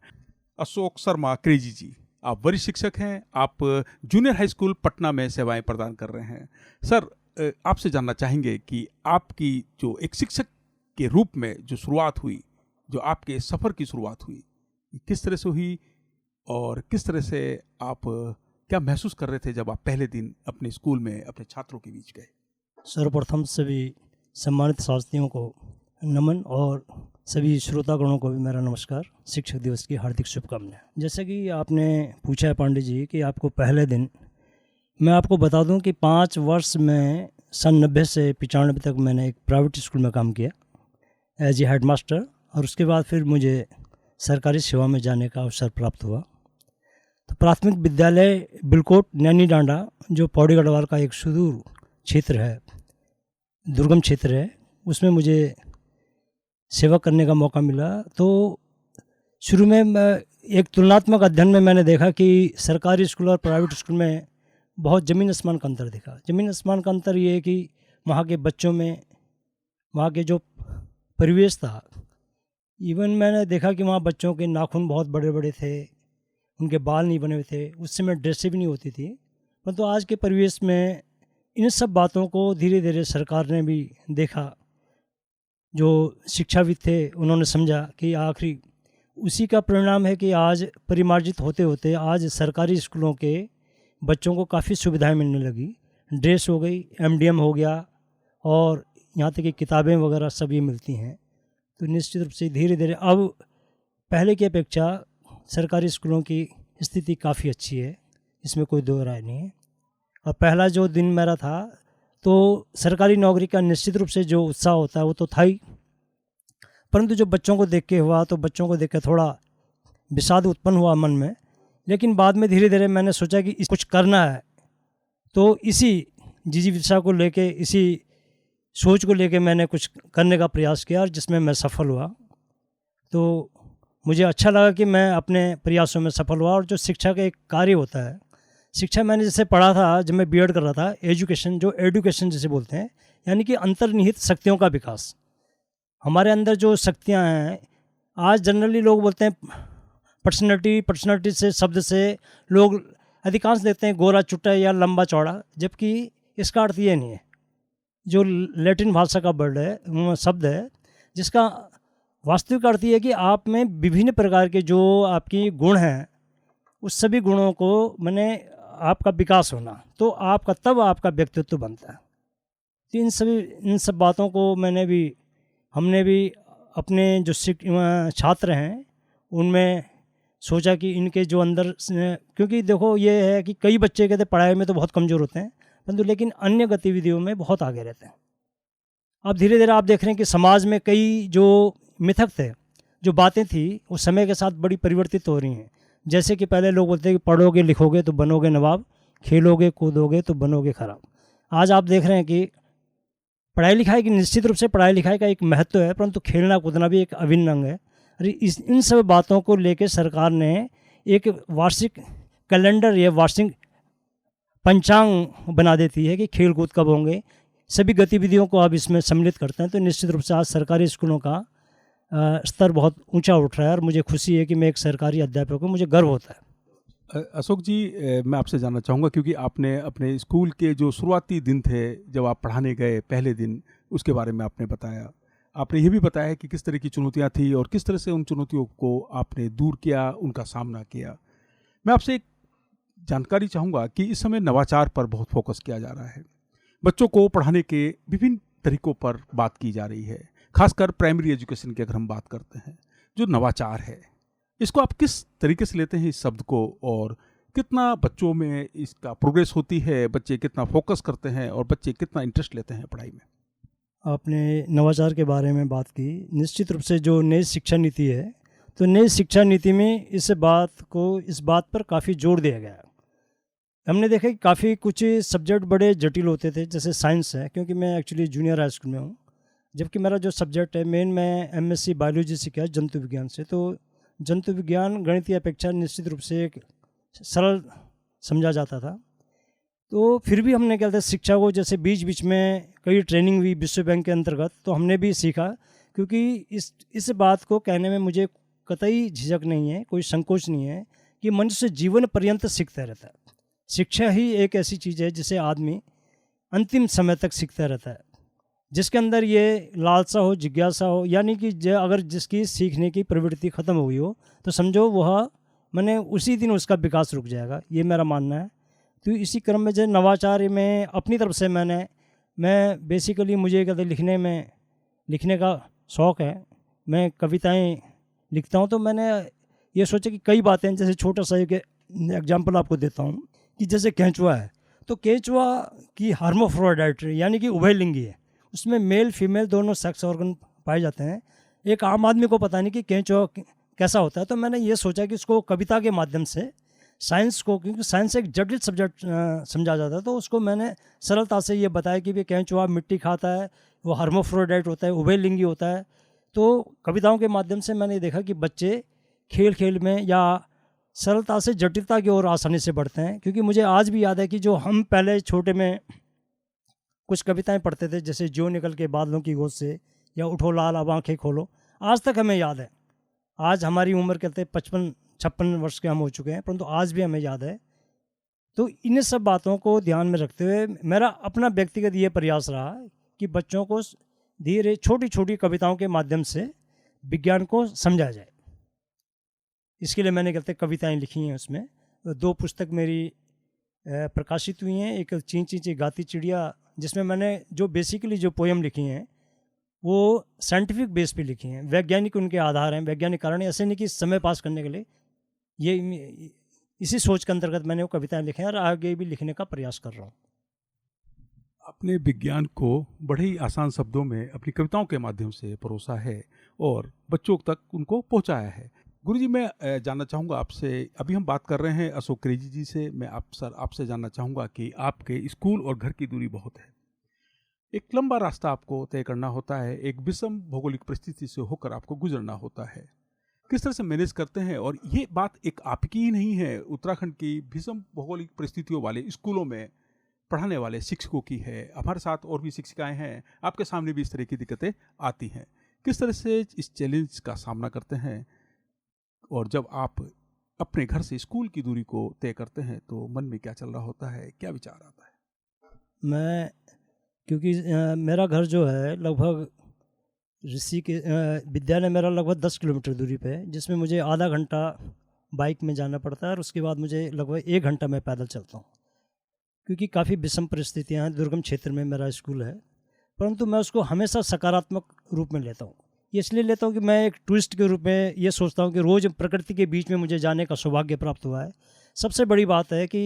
अशोक शर्मा क्रेजी जी, आप वरिष्ठ शिक्षक हैं, आप जूनियर हाई स्कूल पटना में सेवाएं प्रदान कर रहे हैं। सर, आपसे जानना चाहेंगे कि आपकी जो एक शिक्षक के रूप में जो शुरुआत हुई, जो आपके सफ़र की शुरुआत हुई, किस तरह से हुई और किस तरह से आप क्या महसूस कर रहे थे जब आप पहले दिन अपने स्कूल में अपने छात्रों के बीच गए? सर्वप्रथम सभी सम्मानित शास्त्रियों को नमन और सभी श्रोतागणों को भी मेरा नमस्कार। शिक्षक दिवस की हार्दिक शुभकामनाएं। जैसे कि आपने पूछा है पांडे जी कि आपको पहले दिन, मैं आपको बता दूं कि 5 वर्ष में सन 90 से 95 तक मैंने एक प्राइवेट स्कूल में काम किया एज ए हेडमास्टर, और उसके बाद फिर मुझे सरकारी सेवा में जाने का अवसर प्राप्त हुआ। तो प्राथमिक विद्यालय बिलकोट नैनी डांडा, जो पौड़ी गढ़वाल का एक सुदूर क्षेत्र है, दुर्गम क्षेत्र है, उसमें मुझे सेवा करने का मौका मिला। तो शुरू में एक तुलनात्मक अध्ययन में मैंने देखा कि सरकारी स्कूल और प्राइवेट स्कूल में बहुत ज़मीन आसमान का अंतर दिखा। ज़मीन आसमान का अंतर ये है कि वहाँ के बच्चों में, वहाँ के जो परिवेश था, इवन मैंने देखा कि वहाँ बच्चों के नाखून बहुत बड़े बड़े थे, उनके बाल नहीं बने हुए थे, उस समय ड्रेसें भी नहीं होती थी। परंतु आज के परिवेश में इन सब बातों को धीरे धीरे सरकार ने भी देखा। जो शिक्षाविद थे उन्होंने समझा कि आखिरी उसी का परिणाम है कि आज परिमार्जित होते होते आज सरकारी स्कूलों के बच्चों को काफ़ी सुविधाएं मिलने लगी। ड्रेस हो गई, एमडीएम हो गया, और यहाँ तक कि किताबें वगैरह सब ये मिलती हैं। तो निश्चित रूप से धीरे धीरे अब पहले की अपेक्षा सरकारी स्कूलों की स्थिति काफ़ी अच्छी है, इसमें कोई दो राय नहीं है। और पहला जो दिन मेरा था तो सरकारी नौकरी का निश्चित रूप से जो उत्साह होता है वो तो था ही, परंतु जो बच्चों को देख के हुआ तो बच्चों को देख के थोड़ा विषाद उत्पन्न हुआ मन में। लेकिन बाद में धीरे धीरे मैंने सोचा कि कुछ करना है, तो इसी जिजीविषा को लेके, इसी सोच को लेके मैंने कुछ करने का प्रयास किया और जिसमें मैं सफल हुआ। तो मुझे अच्छा लगा कि मैं अपने प्रयासों में सफल हुआ। और जो शिक्षा का एक कार्य होता है, शिक्षा मैंने जैसे पढ़ा था जब मैं बीएड कर रहा था, एजुकेशन जिसे बोलते हैं, यानी कि अंतर्निहित शक्तियों का विकास। हमारे अंदर जो शक्तियां हैं, आज जनरली लोग बोलते हैं पर्सनैलिटी से, शब्द से लोग अधिकांश देखते हैं गोरा चुट्टा या लंबा चौड़ा, जबकि इसका अर्थ ये नहीं है। जो लैटिन भाषा का वर्ड है, शब्द है, जिसका वास्तविक अर्थ ये है कि आप में विभिन्न प्रकार के जो आपकी गुण हैं, उस सभी गुणों को मैंने आपका विकास होना, तो आपका तब आपका व्यक्तित्व बनता है। तो इन सब बातों को हमने भी अपने जो छात्र हैं उनमें सोचा कि इनके जो अंदर, क्योंकि देखो ये है कि कई बच्चे कहते पढ़ाई में तो बहुत कमज़ोर होते हैं, परंतु लेकिन अन्य गतिविधियों में बहुत आगे रहते हैं। अब धीरे धीरे आप देख रहे हैं कि समाज में कई जो मिथक थे, जो बातें थी, वो समय के साथ बड़ी परिवर्तित हो रही हैं। जैसे कि पहले लोग बोलते हैं कि पढ़ोगे लिखोगे तो बनोगे नवाब, खेलोगे कूदोगे तो बनोगे खराब। आज आप देख रहे हैं कि पढ़ाई लिखाई की, निश्चित रूप से पढ़ाई लिखाई का एक महत्व है, परंतु खेलना कूदना भी एक अभिन्न अंग है। अरे इन सब बातों को लेकर सरकार ने एक वार्षिक कैलेंडर या वार्षिक पंचांग बना देती है कि खेल कूद कब होंगे, सभी गतिविधियों को आप इसमें सम्मिलित करते हैं। तो निश्चित रूप से आज सरकारी स्कूलों का स्तर बहुत ऊंचा उठ रहा है और मुझे खुशी है कि मैं एक सरकारी अध्यापक हूँ, मुझे गर्व होता है। अशोक जी, मैं आपसे जानना चाहूँगा, क्योंकि आपने अपने स्कूल के जो शुरुआती दिन थे, जब आप पढ़ाने गए पहले दिन, उसके बारे में आपने बताया। आपने ये भी बताया कि किस तरह की चुनौतियाँ थी और किस तरह से उन चुनौतियों को आपने दूर किया, उनका सामना किया। मैं आपसे एक जानकारी चाहूँगा कि इस समय नवाचार पर बहुत फोकस किया जा रहा है। बच्चों को पढ़ाने के विभिन्न तरीकों पर बात की जा रही है, खासकर प्राइमरी एजुकेशन की अगर हम बात करते हैं। जो नवाचार है, इसको आप किस तरीके से लेते हैं इस शब्द को, और कितना बच्चों में इसका प्रोग्रेस होती है, बच्चे कितना फोकस करते हैं और बच्चे कितना इंटरेस्ट लेते हैं पढ़ाई में? आपने नवाचार के बारे में बात की। निश्चित रूप से जो नई शिक्षा नीति है, तो नई शिक्षा नीति में इस बात पर काफ़ी जोर दिया गया है। हमने देखा कि काफ़ी कुछ सब्जेक्ट बड़े जटिल होते थे, जैसे साइंस है, क्योंकि मैं एक्चुअली जूनियर हाई स्कूल में हूँ, जबकि मेरा जो सब्जेक्ट है मेन, मैं एमएससी बायोलॉजी से किया, जंतु विज्ञान से। तो जंतु विज्ञान गणित की अपेक्षा निश्चित रूप से एक सरल समझा जाता था। तो फिर भी हमने क्या था, शिक्षा को जैसे बीच बीच में कई ट्रेनिंग हुई विश्व बैंक के अंतर्गत, तो हमने भी सीखा, क्योंकि इस बात को कहने में मुझे कतई झिझक नहीं है, कोई संकोच नहीं है कि मनुष्य जीवन पर्यंत सीखता रहता है। शिक्षा ही एक ऐसी चीज़ है जिसे आदमी अंतिम समय तक सीखता रहता है, जिसके अंदर ये लालसा हो, जिज्ञासा हो, यानी कि अगर जिसकी सीखने की प्रवृत्ति ख़त्म हो गई हो तो समझो वह मैंने उसी दिन उसका विकास रुक जाएगा, ये मेरा मानना है। तो इसी क्रम में जो नवाचार में अपनी तरफ से मैं बेसिकली, मुझे कहते लिखने का शौक़ है, मैं कविताएं लिखता हूँ। तो मैंने ये सोचा कि कई बातें, जैसे छोटा सा एक एग्जाम्पल आपको देता हूँ कि जैसे केंचुआ है, तो केंचुआ की हार्मोफ्रोडाइट यानी कि उभयलिंगी है, उसमें मेल फीमेल दोनों सेक्स ऑर्गन पाए जाते हैं। एक आम आदमी को पता नहीं कि केंचुआ कैसा होता है। तो मैंने ये सोचा कि उसको कविता के माध्यम से साइंस को, क्योंकि साइंस एक जटिल सब्जेक्ट समझा जाता है, तो उसको मैंने सरलता से ये बताया कि केंचुआ मिट्टी खाता है, वो हार्मोफ्रोडाइट होता है, उभयलिंगी होता है। तो कविताओं के माध्यम से मैंने देखा कि बच्चे खेल खेल में या सरलता से जटिलता की ओर आसानी से बढ़ते हैं। क्योंकि मुझे आज भी याद है कि जो हम पहले छोटे में कुछ कविताएं पढ़ते थे, जैसे जो निकल के बादलों की गोद से या उठो लाल अब आंखें खोलो, आज तक हमें याद है। आज हमारी उम्र कहते 55-56 वर्ष के हम हो चुके हैं, परंतु आज भी हमें याद है। तो इन सब बातों को ध्यान में रखते हुए मेरा अपना व्यक्तिगत ये प्रयास रहा कि बच्चों को धीरे छोटी छोटी कविताओं के माध्यम से विज्ञान को समझा जाए। इसके लिए मैंने कहते कविताएं लिखी हैं। उसमें 2 पुस्तक मेरी प्रकाशित हुई हैं। एक ची ची ची गाती चिड़िया, जिसमें मैंने जो बेसिकली जो पोएम लिखी हैं वो साइंटिफिक बेस पे लिखी हैं, वैज्ञानिक उनके आधार हैं, वैज्ञानिक कारण हैं। ऐसे नहीं कि समय पास करने के लिए, ये इसी सोच के अंतर्गत मैंने वो कविताएं लिखी हैं और आगे भी लिखने का प्रयास कर रहा हूँ। आपने विज्ञान को बड़े ही आसान शब्दों में अपनी कविताओं के माध्यम से परोसा है और बच्चों तक उनको पहुंचाया है। गुरुजी, मैं जानना चाहूँगा आपसे, अभी हम बात कर रहे हैं अशोक क्रेजी जी से। मैं आपसे जानना चाहूँगा कि आपके स्कूल और घर की दूरी बहुत है, एक लंबा रास्ता आपको तय करना होता है, एक विषम भौगोलिक परिस्थिति से होकर आपको गुजरना होता है। किस तरह से मैनेज करते हैं? और ये बात एक आपकी ही नहीं है, उत्तराखंड की विषम भौगोलिक परिस्थितियों वाले स्कूलों में पढ़ाने वाले शिक्षकों की है। हमारे साथ और भी शिक्षिकाएं हैं, आपके सामने भी इस तरह की दिक्कतें आती हैं। किस तरह से इस चैलेंज का सामना करते हैं? और जब आप अपने घर से स्कूल की दूरी को तय करते हैं तो मन में क्या चल रहा होता है, क्या विचार आता है? मैं क्योंकि मेरा घर जो है लगभग विद्यालय मेरा लगभग 10 किलोमीटर दूरी पे है, जिसमें मुझे आधा घंटा बाइक में जाना पड़ता है और उसके बाद मुझे लगभग 1 घंटा मैं पैदल चलता हूँ। क्योंकि काफ़ी विषम परिस्थितियाँ हैं, दुर्गम क्षेत्र में मेरा स्कूल है, परंतु मैं उसको हमेशा सकारात्मक रूप में लेता हूँ। ये इसलिए लेता हूँ कि मैं एक टूरिस्ट के रूप में ये सोचता हूँ कि रोज़ प्रकृति के बीच में मुझे जाने का सौभाग्य प्राप्त हुआ है। सबसे बड़ी बात है कि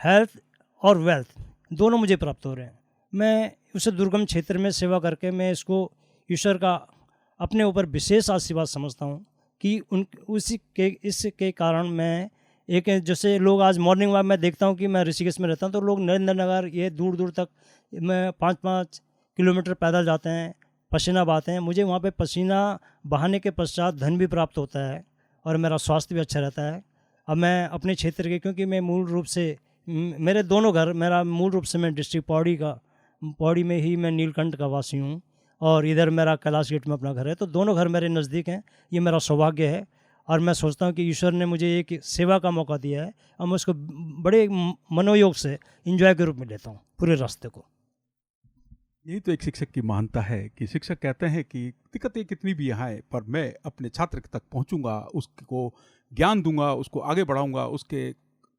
हेल्थ और वेल्थ दोनों मुझे प्राप्त हो रहे हैं। मैं उस दुर्गम क्षेत्र में सेवा करके मैं इसको ईश्वर का अपने ऊपर विशेष आशीर्वाद समझता हूँ कि इसके कारण मैं एक, जैसे लोग आज मॉर्निंग वॉक मैं देखता हूँ कि मैं ऋषिकेश में रहता हूँ, तो लोग नरेंद्र नगर ये दूर दूर तक मैं 5-5 किलोमीटर पैदल जाते हैं, पसीना बहाते हैं। मुझे वहाँ पे पसीना बहाने के पश्चात धन भी प्राप्त होता है और मेरा स्वास्थ्य भी अच्छा रहता है। अब मैं अपने क्षेत्र के, क्योंकि मैं मूल रूप से मेरे दोनों घर, मेरा मूल रूप से मैं डिस्ट्रिक्ट पौड़ी में ही मैं नीलकंठ का वासी हूँ और इधर मेरा कैलाश गेट में अपना घर है, तो दोनों घर मेरे नज़दीक हैं। ये मेरा सौभाग्य है और मैं सोचता हूँ कि ईश्वर ने मुझे एक सेवा का मौका दिया है और मैं उसको बड़े मनोयोग से एंजॉय के रूप में लेता हूँ पूरे रास्ते को। यही तो एक शिक्षक की महानता है कि शिक्षक कहते हैं कि दिक्कतें कितनी भी यहाँ है, पर मैं अपने छात्र तक पहुँचूंगा, उसको ज्ञान दूंगा, उसको आगे बढ़ाऊंगा, उसके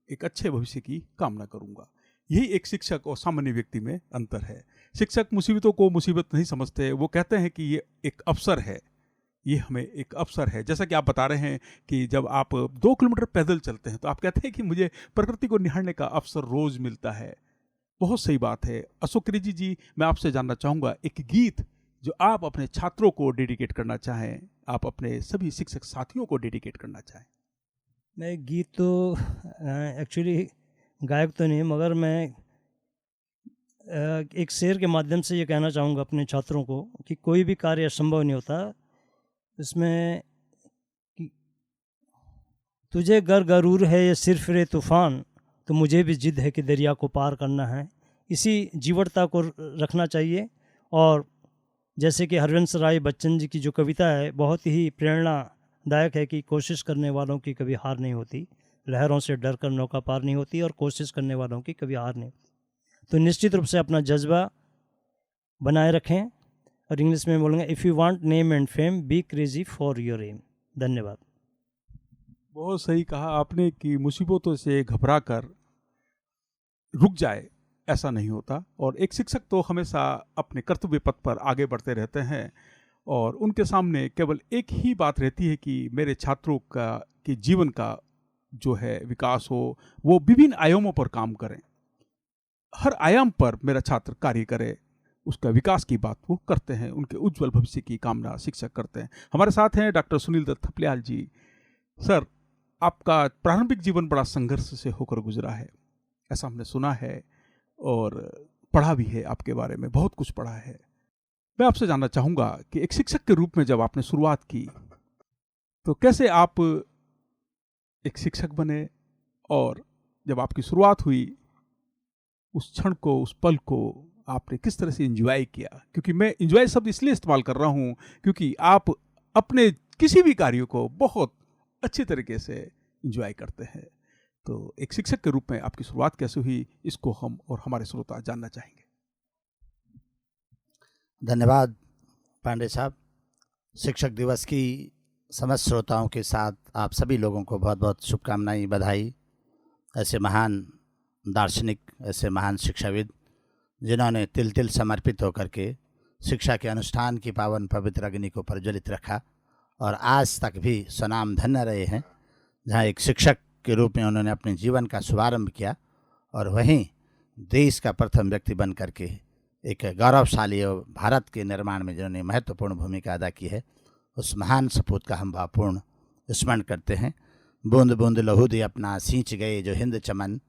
एक अच्छे भविष्य की कामना करूंगा। यही एक शिक्षक और सामान्य व्यक्ति में अंतर है। शिक्षक मुसीबतों को मुसीबत नहीं समझते, वो कहते हैं कि ये एक अवसर है, ये हमें एक अवसर है। जैसा कि आप बता रहे हैं कि जब आप 2 किलोमीटर पैदल चलते हैं तो आप कहते हैं कि मुझे प्रकृति को निहारने का अवसर रोज मिलता है। बहुत सही बात है। अशोक क्रेजी जी, मैं आपसे जानना चाहूँगा एक गीत जो आप अपने छात्रों को डेडिकेट करना चाहें, आप अपने सभी शिक्षक साथियों को डेडिकेट करना चाहें। मैं गीत तो एक्चुअली गायक तो नहीं, मगर मैं एक शेर के माध्यम से ये कहना चाहूँगा अपने छात्रों को कि कोई भी कार्य असंभव नहीं होता। इसमें कि तुझे गर गरूर है ये सिर फिरे तूफान, तो मुझे भी जिद है कि दरिया को पार करना है। इसी जीवटता को रखना चाहिए। और जैसे कि हरवंश राय बच्चन जी की जो कविता है बहुत ही प्रेरणादायक है कि कोशिश करने वालों की कभी हार नहीं होती, लहरों से डर कर नौका पार नहीं होती और कोशिश करने वालों की कभी हार नहीं होती। तो निश्चित रूप से अपना जज्बा बनाए रखें और इंग्लिश में बोलूँगा, if you want name and fame be crazy for your aim. धन्यवाद। बहुत सही कहा आपने कि मुसीबतों से घबरा कर रुक जाए, ऐसा नहीं होता। और एक शिक्षक तो हमेशा अपने कर्तव्य पथ पर आगे बढ़ते रहते हैं और उनके सामने केवल एक ही बात रहती है कि मेरे छात्रों के जीवन का जो है विकास हो, वो विभिन्न आयामों पर काम करें, हर आयाम पर मेरा छात्र कार्य करे, उसका विकास की बात वो करते हैं, उनके उज्जवल भविष्य की कामना शिक्षक करते हैं। हमारे साथ हैं डॉक्टर सुनील दत्त थपलियाल जी। सर, आपका प्रारंभिक जीवन बड़ा संघर्ष से होकर गुजरा है, ऐसा हमने सुना है और पढ़ा भी है, आपके बारे में बहुत कुछ पढ़ा है। मैं आपसे जानना चाहूँगा कि एक शिक्षक के रूप में जब आपने शुरुआत की तो कैसे आप एक शिक्षक बने, और जब आपकी शुरुआत हुई उस क्षण को, उस पल को आपने किस तरह से एंजॉय किया? क्योंकि मैं एंजॉय शब्द इसलिए इस्तेमाल कर रहा हूँ क्योंकि आप अपने किसी भी कार्य को बहुत अच्छे तरीके से एंजॉय करते हैं। तो एक शिक्षक के रूप में आपकी शुरुआत कैसे हुई, इसको हम और हमारे श्रोता जानना चाहेंगे। धन्यवाद पांडे साहब। शिक्षक दिवस की समस्त श्रोताओं के साथ आप सभी लोगों को बहुत बहुत शुभकामनाएं, बधाई। ऐसे महान दार्शनिक, ऐसे महान शिक्षाविद जिन्होंने तिल तिल समर्पित होकर के शिक्षा के अनुष्ठान की पावन पवित्र अग्नि को प्रज्वलित रखा और आज तक भी स्वनाम धन्य रहे हैं। जहाँ एक शिक्षक के रूप में उन्होंने अपने जीवन का शुभारंभ किया और वहीं देश का प्रथम व्यक्ति बन करके एक गौरवशाली और भारत के निर्माण में जिन्होंने महत्वपूर्ण भूमिका अदा की है, उस महान सपूत का हम भावपूर्ण स्मरण करते हैं। बूंद बूंद लहू दे अपना सींच गए जो हिंद चमन,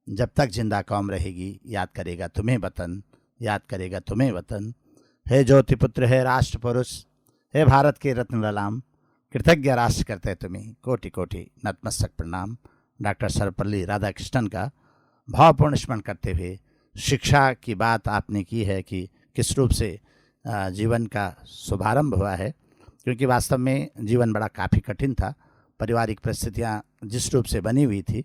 जब तक जिंदा कौम रहेगी याद करेगा तुम्हें वतन, याद करेगा तुम्हें वतन। हे ज्योति पुत्र, है राष्ट्र पुरुष, हे भारत के रत्न ललाम, कृतज्ञ राष्ट्र करते तुम्हें कोटि कोटि नतमस्तक प्रणाम। डॉक्टर सर्वपल्ली राधाकृष्णन का भावपूर्ण स्मरण करते हुए शिक्षा की बात आपने की है कि किस रूप से जीवन का शुभारंभ हुआ है, क्योंकि वास्तव में जीवन बड़ा काफ़ी कठिन था। पारिवारिक परिस्थितियाँ जिस रूप से बनी हुई थी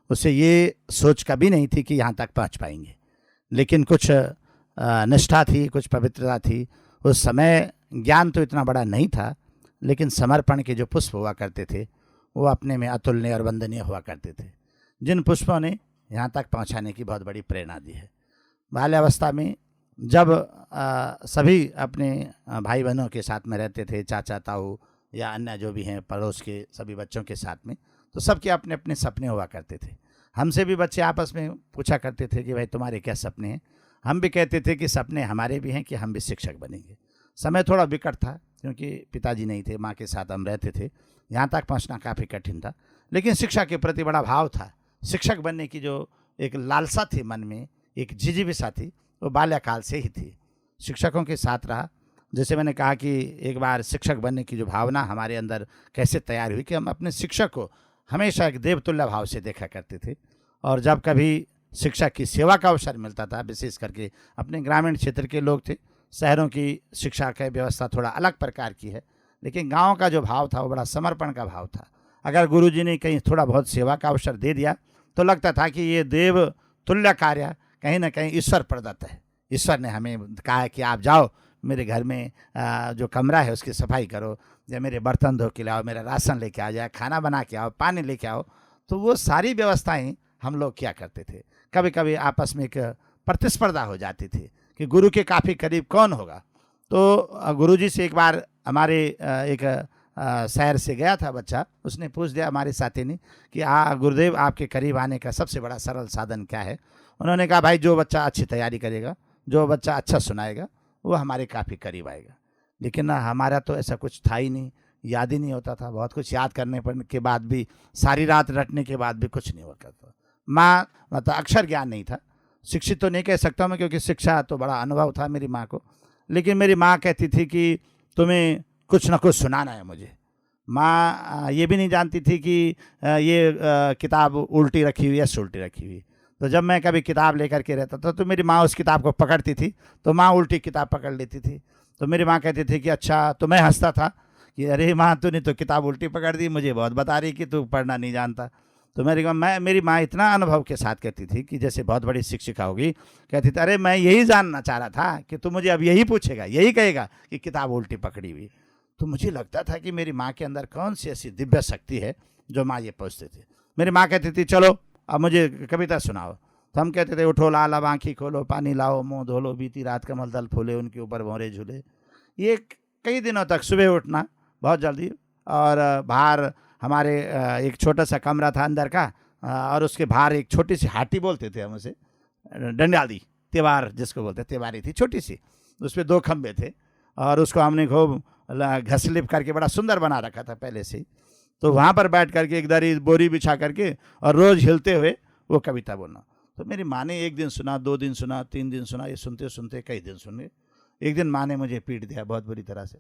उससे ये सोच कभी नहीं थी कि यहाँ तक पहुँच पाएंगे, लेकिन कुछ निष्ठा थी, कुछ पवित्रता थी। उस समय ज्ञान तो इतना बड़ा नहीं था, लेकिन समर्पण के जो पुष्प हुआ करते थे वो अपने में अतुलनीय और वंदनीय हुआ करते थे, जिन पुष्पों ने यहाँ तक पहुँचाने की बहुत बड़ी प्रेरणा दी है। बाल्यावस्था में जब सभी अपने भाई बहनों के साथ में रहते थे, चाचा ताऊ या अन्य जो भी हैं पड़ोस के सभी बच्चों के साथ में, तो सबके अपने अपने सपने हुआ करते थे। हमसे भी बच्चे आपस में पूछा करते थे कि भाई तुम्हारे क्या सपने हैं। हम भी कहते थे कि सपने हमारे भी हैं कि हम भी शिक्षक बनेंगे। समय थोड़ा विकट था क्योंकि पिताजी नहीं थे, माँ के साथ हम रहते थे। यहाँ तक पहुँचना काफ़ी कठिन था, लेकिन शिक्षा के प्रति बड़ा भाव था। शिक्षक बनने की जो एक लालसा थी मन में, एक जिजीविषा थी, वो बाल्यकाल से ही थी। शिक्षकों के साथ रहा। जैसे मैंने कहा कि एक बार शिक्षक बनने की जो भावना हमारे अंदर कैसे तैयार हुई कि हम अपने शिक्षक को हमेशा एक देवतुल्य भाव से देखा करते थे, और जब कभी शिक्षा की सेवा का अवसर मिलता था, विशेष करके अपने ग्रामीण क्षेत्र के लोग थे, शहरों की शिक्षा की व्यवस्था थोड़ा अलग प्रकार की है, लेकिन गाँव का जो भाव था वो बड़ा समर्पण का भाव था। अगर गुरुजी ने कहीं थोड़ा बहुत सेवा का अवसर दे दिया तो लगता था कि ये देव तुल्य कार्य कहीं ना कहीं ईश्वर प्रदत्त है। ईश्वर ने हमें कहा है कि आप जाओ मेरे घर में जो कमरा है उसकी सफाई करो, या मेरे बर्तन धो के लाओ, मेरा राशन लेके आ जाए, खाना बना के आओ, पानी लेके आओ। तो वो सारी व्यवस्थाएं हम लोग क्या करते थे। कभी कभी आपस में एक प्रतिस्पर्धा हो जाती थी कि गुरु के काफ़ी करीब कौन होगा। तो गुरुजी से एक बार हमारे एक शहर से गया था बच्चा, उसने पूछ दिया हमारे साथी ने कि गुरुदेव आपके करीब आने का सबसे बड़ा सरल साधन क्या है। उन्होंने कहा भाई जो बच्चा अच्छी तैयारी करेगा, जो बच्चा अच्छा सुनाएगा, वो हमारे काफ़ी करीब आएगा। लेकिन ना हमारा तो ऐसा कुछ था ही नहीं, याद ही नहीं होता था। बहुत कुछ याद करने के बाद भी, सारी रात रटने के बाद भी कुछ नहीं होता था। माँ मतलब अक्षर ज्ञान नहीं था, शिक्षित तो नहीं कह सकता मैं क्योंकि शिक्षा तो बड़ा अनुभव था मेरी माँ को, लेकिन मेरी माँ कहती थी कि तुम्हें कुछ ना कुछ सुनाना है मुझे। माँ ये भी नहीं जानती थी कि ये किताब उल्टी रखी हुई या सुलटी रखी हुई। तो जब मैं कभी किताब लेकर के रहता था तो मेरी माँ उस किताब को पकड़ती थी, तो माँ उल्टी किताब पकड़ लेती थी। तो मेरी माँ कहती थी कि अच्छा, तो मैं हंसता था कि अरे माँ तूने तो किताब उल्टी पकड़ दी, मुझे बहुत बता रही कि तू पढ़ना नहीं जानता। तो मेरी माँ इतना अनुभव के साथ कहती थी कि जैसे बहुत बड़ी शिक्षिका होगी, कहती थी अरे मैं यही जानना चाह रहा था कि तू मुझे अब यही पूछेगा, यही कहेगा कि किताब उल्टी पकड़ी हुई। तो मुझे लगता था कि मेरी माँ के अंदर कौन सी ऐसी दिव्य शक्ति है जो माँ ये पूछती थी। मेरी माँ कहती थी चलो अब मुझे कविता सुनाओ। तो हम कहते थे उठो लाल अब आँखी खोलो, पानी लाओ मुँह धो लो, बीती रात कमल दल फूले उनके ऊपर भौरे झूले। ये कई दिनों तक सुबह उठना बहुत जल्दी, और बाहर हमारे एक छोटा सा कमरा था अंदर का, और उसके बाहर एक छोटी सी हाटी बोलते थे हम उसे, डंडाली त्योहार जिसको बोलते, त्योहारी थी छोटी सी, उस पर 2 खंबे थे और उसको हमने खूब घसलिप करके बड़ा सुंदर बना रखा था पहले से। तो वहाँ पर बैठ करके एक दरी बोरी बिछा करके और रोज़ हिलते हुए वो कविता बोलना। तो मेरी माँ ने 1 दिन सुना, 2 दिन सुना, 3 दिन सुना, ये सुनते सुनते कई दिन सुन गए। एक दिन माँ ने मुझे पीट दिया बहुत बुरी तरह से।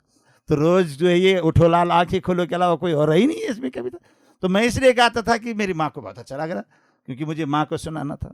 तो रोज़ जो है ये उठो लाल आँखें खोलो के अलावा कोई और ही नहीं है इसमें कभी। तो मैं इसलिए गाता था कि मेरी माँ को बहुत अच्छा लग रहा, क्योंकि मुझे माँ को सुनाना था।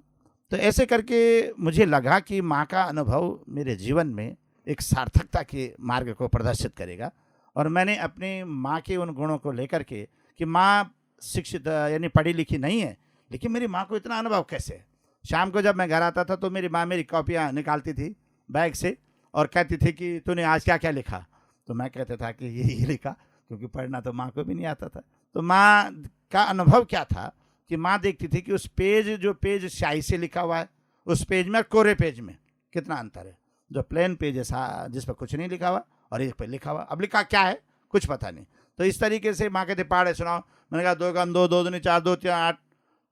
तो ऐसे करके मुझे लगा कि माँ का अनुभव मेरे जीवन में एक सार्थकता के मार्ग को प्रदर्शित करेगा। और मैंने अपनी माँ के उन गुणों को लेकर के कि माँ शिक्षित यानी पढ़ी लिखी नहीं है, लेकिन मेरी माँ को इतना अनुभव कैसे है। शाम को जब मैं घर आता था तो मेरी माँ मेरी कॉपियाँ निकालती थी बैग से और कहती थी कि तूने आज क्या क्या लिखा। तो मैं कहता था कि ये लिखा, क्योंकि पढ़ना तो माँ को भी नहीं आता था। तो माँ का अनुभव क्या था कि माँ देखती थी कि उस पेज जो पेज स्याही से लिखा हुआ है उस पेज में और कोरे पेज में कितना अंतर है। जो प्लेन पेज है जिस पर कुछ नहीं लिखा हुआ और एक पर लिखा हुआ, अब लिखा क्या है कुछ पता नहीं। तो इस तरीके से माँ कहते पहाड़े सुनाओ। मैंने कहा 2 गम 2 2 दूनी 4 2 3 8।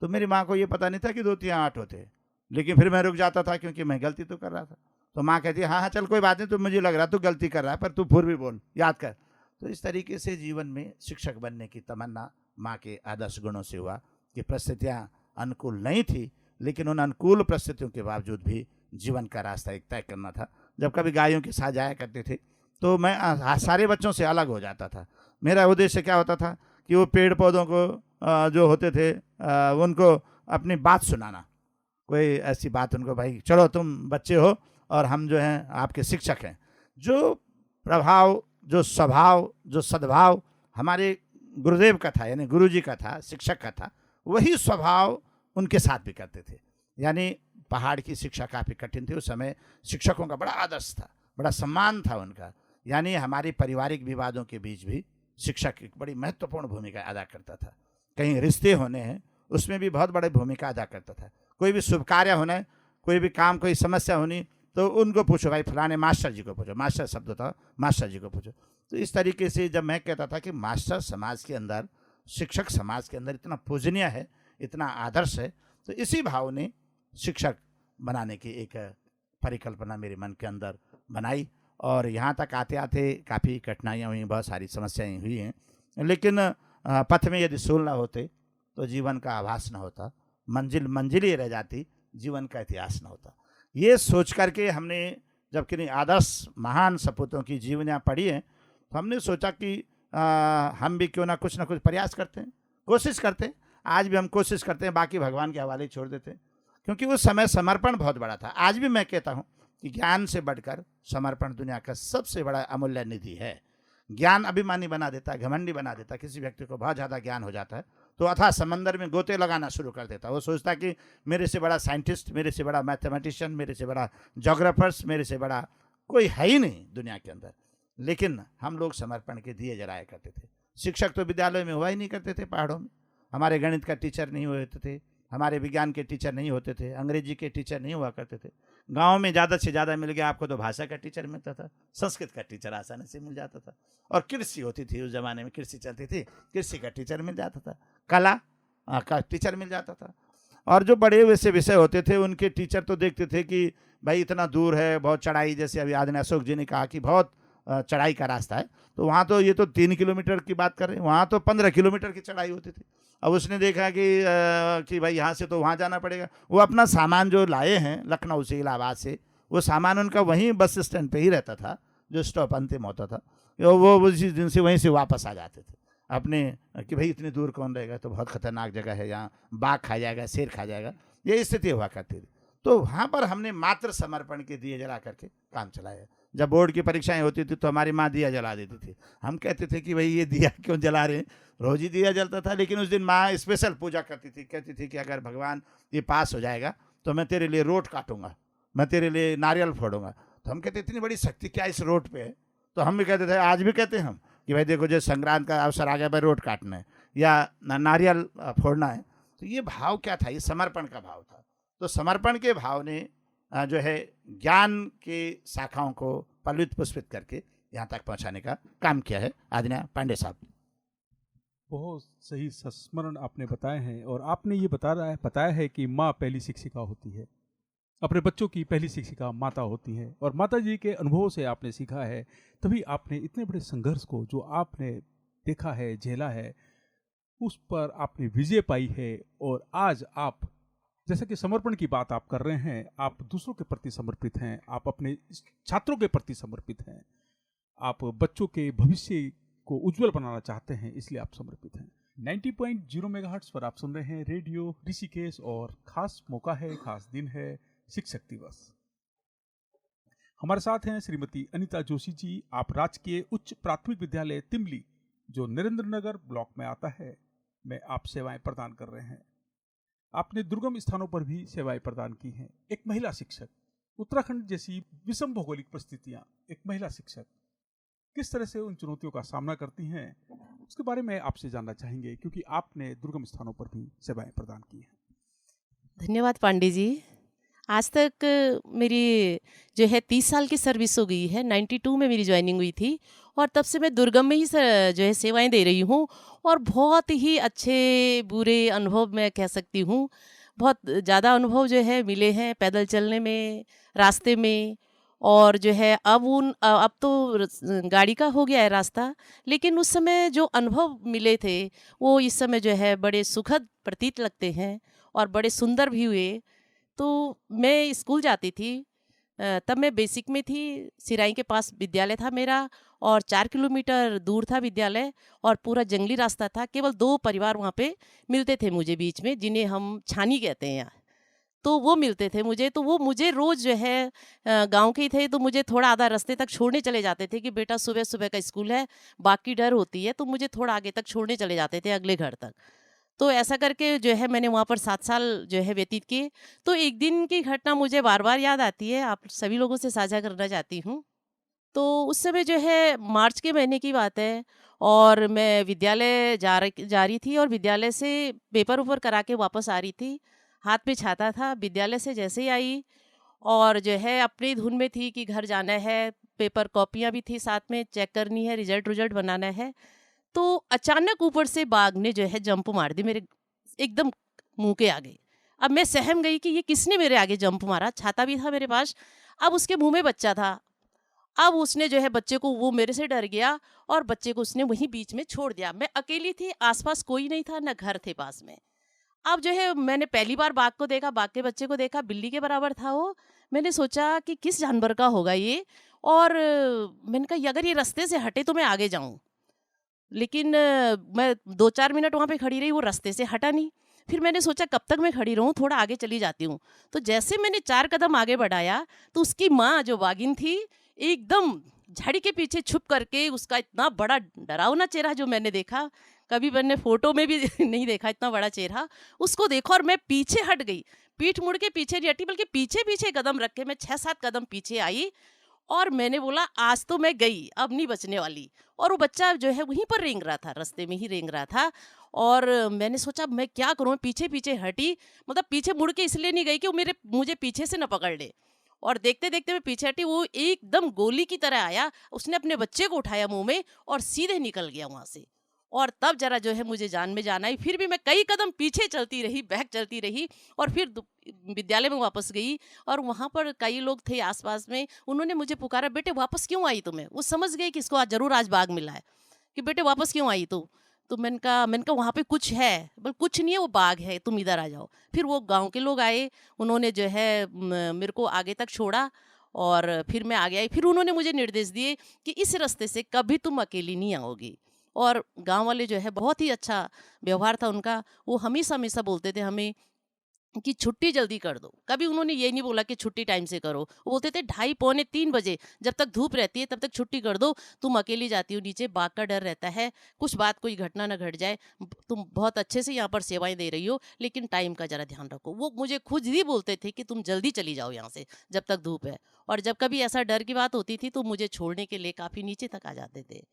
तो मेरी माँ को ये पता नहीं था कि 2 3 8 होते, लेकिन फिर मैं रुक जाता था क्योंकि मैं गलती तो कर रहा था। तो माँ कहती है हाँ हाँ चल कोई बात नहीं, तो मुझे लग रहा तू गलती कर रहा है पर तू फिर भी बोल याद कर। तो इस तरीके से जीवन में शिक्षक बनने की तमन्ना माँ के आदर्श गुणों से हुआ कि परिस्थितियाँ अनुकूल नहीं थी, लेकिन उन अनुकूल परिस्थितियों के बावजूद भी जीवन का रास्ता एक तय करना था। जब कभी गायों के साथ जाया करते थे तो मैं सारे बच्चों से अलग हो जाता था। मेरा उद्देश्य क्या होता था कि वो पेड़ पौधों को जो होते थे उनको अपनी बात सुनाना, कोई ऐसी बात उनको, भाई चलो तुम बच्चे हो और हम जो हैं आपके शिक्षक हैं। जो प्रभाव, जो स्वभाव, जो सद्भाव हमारे गुरुदेव का था यानी गुरुजी का था, शिक्षक का था, वही स्वभाव उनके साथ भी करते थे। यानी पहाड़ की शिक्षा काफ़ी कठिन थी उस समय। शिक्षकों का बड़ा आदर्श था, बड़ा सम्मान था उनका। यानी हमारी पारिवारिक विवादों के बीच भी शिक्षक एक बड़ी महत्वपूर्ण भूमिका अदा करता था। कहीं रिश्ते होने हैं उसमें भी बहुत बड़ी भूमिका अदा करता था। कोई भी शुभ कार्य होना है, कोई भी काम, कोई समस्या होनी तो उनको पूछो, भाई फलाने मास्टर जी को पूछो, मास्टर शब्द होता मास्टर जी को पूछो। तो इस तरीके से जब मैं कहता था कि मास्टर समाज के अंदर, शिक्षक समाज के अंदर इतना पूजनीय है, इतना आदर्श है, तो इसी भाव ने शिक्षक बनाने की एक परिकल्पना मेरे मन के अंदर बनाई। और यहाँ तक आते आते काफ़ी कठिनाइयाँ हुई, बहुत सारी समस्याएं हुई हैं, लेकिन पथ में यदि सूल न होते तो जीवन का आभास न होता, मंजिल मंजिल ही रह जाती, जीवन का इतिहास न होता। ये सोच करके हमने जब किन्हीं आदर्श महान सपूतों की जीवनियाँ पढ़ी हैं तो हमने सोचा कि हम भी क्यों ना कुछ प्रयास करते हैं, कोशिश करते हैं। आज भी हम कोशिश करते हैं, बाकी भगवान के हवाले छोड़ देते हैं, क्योंकि उस समय समर्पण बहुत बड़ा था। आज भी मैं कहता हूँ कि ज्ञान से बढ़कर समर्पण दुनिया का सबसे बड़ा अमूल्य निधि है। ज्ञान अभिमानी बना देता है, घमंडी बना देता है। किसी व्यक्ति को बहुत ज़्यादा ज्ञान हो जाता है तो अथाह समंदर में गोते लगाना शुरू कर देता है। वो सोचता है कि मेरे से बड़ा साइंटिस्ट, मेरे से बड़ा मैथमेटिशियन, मेरे से बड़ा जोग्राफर्स, मेरे से बड़ा कोई है ही नहीं दुनिया के अंदर। लेकिन हम लोग समर्पण के दिए जलाया करते थे। शिक्षक तो विद्यालय में हुआ ही नहीं करते थे पहाड़ों में। हमारे गणित का टीचर नहीं होते थे, हमारे विज्ञान के टीचर नहीं होते थे, अंग्रेजी के टीचर नहीं हुआ करते थे। गांव में ज़्यादा से ज़्यादा मिल गया आपको तो भाषा का टीचर मिलता था, संस्कृत का टीचर आसानी से मिल जाता था, और कृषि होती थी उस ज़माने में, कृषि चलती थी, कृषि का टीचर मिल जाता था, कला का टीचर मिल जाता था। और जो बड़े वैसे विषय होते थे उनके टीचर तो देखते थे कि भाई इतना दूर है, बहुत चढ़ाई, जैसे अभी आदरणीय अशोक जी ने कहा कि बहुत चढ़ाई का रास्ता है, तो वहाँ तो ये तो 3 किलोमीटर की बात कर रहे हैं, वहाँ तो 15 किलोमीटर की चढ़ाई होती थी। अब उसने देखा कि भाई यहाँ से तो वहाँ जाना पड़ेगा। वो अपना सामान जो लाए हैं लखनऊ से, इलाहाबाद से, वो सामान उनका वहीं बस स्टैंड पे ही रहता था, जो स्टॉप अंतिम होता था। वो उसी दिन से वहीं से वापस आ जाते थे अपने, कि भाई इतनी दूर कौन रहेगा, तो बहुत खतरनाक जगह है, यहाँ बाघ खा जाएगा, शेर खा जाएगा, ये स्थिति हुआ करती थी। तो वहाँ पर हमने मात्र समर्पण के दिए जला करके काम चलाया। जब बोर्ड की परीक्षाएं होती थी तो हमारी माँ दिया जला देती थी। हम कहते थे कि भाई ये दिया क्यों जला रहे हैं, रोज ही दिया जलता था, लेकिन उस दिन माँ स्पेशल पूजा करती थी, कहती थी कि अगर भगवान ये पास हो जाएगा तो मैं तेरे लिए रोट काटूंगा, मैं तेरे लिए नारियल फोड़ूंगा। तो हम कहते इतनी बड़ी शक्ति क्या इस रोट पे है। तो हम भी कहते थे, आज भी कहते हैं हम, कि भाई देखो जो संक्रांत का अवसर आ गया, भाई रोट काटना है या नारियल फोड़ना है। तो ये भाव क्या था, ये समर्पण का भाव था। तो समर्पण के भाव ने जो है ज्ञान के शाखाओं को पल्वित पुष्पित करके यहाँ तक पहुँचाने का काम किया है। आदरणीय पांडे साहब, बहुत सही संस्मरण आपने बताए हैं, और आपने ये बताया है कि माँ पहली शिक्षिका होती है, अपने बच्चों की पहली शिक्षिका माता होती है, और माता जी के अनुभवों से आपने सीखा है, तभी आपने इतने बड़े संघर्ष को जो आपने देखा है, झेला है, उस पर आपने विजय पाई है, और आज आप जैसा कि समर्पण की बात आप कर रहे हैं, आप दूसरों के प्रति समर्पित हैं, आप अपने छात्रों के प्रति समर्पित हैं, आप बच्चों के भविष्य को उज्जवल बनाना चाहते हैं, इसलिए आप समर्पित हैं। 90.0 मेगाहर्ट्ज पर आप सुन रहे हैं रेडियो ऋषिकेश और खास मौका है, खास दिन है शिक्षक दिवस। हमारे साथ हैं श्रीमती अनीता जोशी जी। आप राजकीय उच्च प्राथमिक विद्यालय तिमली, जो नरेंद्र नगर ब्लॉक में आता है, में आप सेवाएं प्रदान कर रहे हैं। आपने दुर्गम स्थानों पर भी सेवाएं प्रदान की हैं। एक महिला शिक्षक, उत्तराखंड जैसी विषम भौगोलिक परिस्थितियां, एक महिला शिक्षक किस तरह से उन चुनौतियों का सामना करती हैं, उसके बारे में आपसे जानना चाहेंगे, क्योंकि आपने दुर्गम स्थानों पर भी सेवाएं प्रदान की हैं। धन्यवाद पांडे जी। आज तक मेरी जो है 30 साल की सर्विस हो गई है। 92 में मेरी ज्वाइनिंग हुई थी और तब से मैं दुर्गम में ही जो है सेवाएं दे रही हूँ और बहुत ही अच्छे बुरे अनुभव मैं कह सकती हूँ। बहुत ज़्यादा अनुभव जो है मिले हैं पैदल चलने में, रास्ते में, और जो है अब तो गाड़ी का हो गया है रास्ता, लेकिन उस समय जो अनुभव मिले थे वो इस समय जो है बड़े सुखद प्रतीत लगते हैं और बड़े सुंदर भी हुए। तो मैं स्कूल जाती थी, तब मैं बेसिक में थी। सिराई के पास विद्यालय था मेरा और 4 किलोमीटर दूर था विद्यालय और पूरा जंगली रास्ता था। केवल 2 परिवार वहाँ पे मिलते थे मुझे बीच में, जिन्हें हम छानी कहते हैं यहाँ। तो वो मिलते थे मुझे, तो वो मुझे रोज़ जो है गांव के ही थे, तो मुझे थोड़ा आधा रास्ते तक छोड़ने चले जाते थे कि बेटा सुबह सुबह का स्कूल है, बाकी डर होती है, तो मुझे थोड़ा आगे तक छोड़ने चले जाते थे अगले घर तक। तो ऐसा करके जो है मैंने वहाँ पर 7 साल जो है व्यतीत किए। तो एक दिन की घटना मुझे बार बार याद आती है, आप सभी लोगों से साझा करना चाहती हूँ। तो उस समय जो है मार्च के महीने की बात है और मैं विद्यालय जा रही थी और विद्यालय से पेपर ऊपर करा के वापस आ रही थी। हाथ में छाता था। विद्यालय से जैसे ही आई और जो है अपनी धुन में थी कि घर जाना है, पेपर कॉपियाँ भी थी साथ में, चेक करनी है, रिजल्ट बनाना है। तो अचानक ऊपर से बाघ ने जो है जंप मार दी मेरे एकदम मुंह के आगे। अब मैं सहम गई कि ये किसने मेरे आगे जंप मारा। छाता भी था मेरे पास, अब उसके मुंह में बच्चा था। अब उसने जो है बच्चे को, वो मेरे से डर गया और बच्चे को उसने वहीं बीच में छोड़ दिया। मैं अकेली थी, आसपास कोई नहीं था, न घर थे पास में। अब जो है मैंने पहली बार बाघ को देखा, बाघ के बच्चे को देखा, बिल्ली के बराबर था वो। मैंने सोचा कि किस जानवर का होगा ये, और मैंने कहा अगर ये रास्ते से हटे तो मैं आगे जाऊं। लेकिन मैं 2-4 मिनट वहाँ पे खड़ी रही, वो रास्ते से हटा नहीं। फिर मैंने सोचा कब तक मैं खड़ी रहूँ, थोड़ा आगे चली जाती हूँ। तो जैसे मैंने 4 कदम आगे बढ़ाया तो उसकी माँ जो बाघिन थी एकदम झाड़ी के पीछे छुप करके, उसका इतना बड़ा डरावना चेहरा जो मैंने देखा, कभी मैंने फोटो में भी नहीं देखा इतना बड़ा चेहरा। उसको देखा और मैं पीछे हट गई, पीठ मुड़ के पीछे नहीं हटी, बल्कि पीछे पीछे कदम रख के मैं 6-7 कदम पीछे आई और मैंने बोला आज तो मैं गई, अब नहीं बचने वाली। और वो बच्चा जो है वहीं पर रेंग रहा था, रास्ते में ही रेंग रहा था। और मैंने सोचा मैं क्या करूँ, पीछे पीछे हटी, मतलब पीछे मुड़ के इसलिए नहीं गई कि वो मुझे पीछे से न पकड़ ले। और देखते देखते मैं पीछे हटी, वो एकदम गोली की तरह आया, उसने अपने बच्चे को उठाया मुंह में और सीधे निकल गया वहाँ से। और तब जरा जो है मुझे जान में जान आई। फिर भी मैं कई कदम पीछे चलती रही, बैक चलती रही और फिर विद्यालय में वापस गई। और वहाँ पर कई लोग थे आसपास में, उन्होंने मुझे पुकारा, बेटे वापस क्यों आई तुम्हें। वो समझ गए कि इसको आज जरूर आज बाघ मिला है, कि बेटे वापस क्यों आई तो मैंने कहा वहाँ पे कुछ है। बोल कुछ नहीं है, वो बाघ है, तुम इधर आ जाओ। फिर वो गांव के लोग आए, उन्होंने जो है मेरे को आगे तक छोड़ा और फिर मैं आगे आई। फिर उन्होंने मुझे निर्देश दिए कि इस रास्ते से कभी तुम अकेली नहीं आओगी। और गांव वाले जो है बहुत ही अच्छा व्यवहार था उनका। वो हमेशा हमेशा बोलते थे हमें कि छुट्टी जल्दी कर दो। कभी उन्होंने ये नहीं बोला कि छुट्टी टाइम से करो। वो बोलते थे 2:30-3 बजे जब तक धूप रहती है तब तक छुट्टी कर दो, तुम अकेली जाती हो नीचे, बाघ का डर रहता है, कुछ बात कोई घटना ना घट जाए, तुम बहुत अच्छे से यहाँ पर सेवाएं दे रही हो, लेकिन टाइम का जरा ध्यान रखो। वो मुझे खुद ही बोलते थे कि तुम जल्दी चली जाओ यहाँ से जब तक धूप है। और जब कभी ऐसा डर की बात होती थी तो मुझे छोड़ने के लिए काफ़ी नीचे तक आ जाते थे।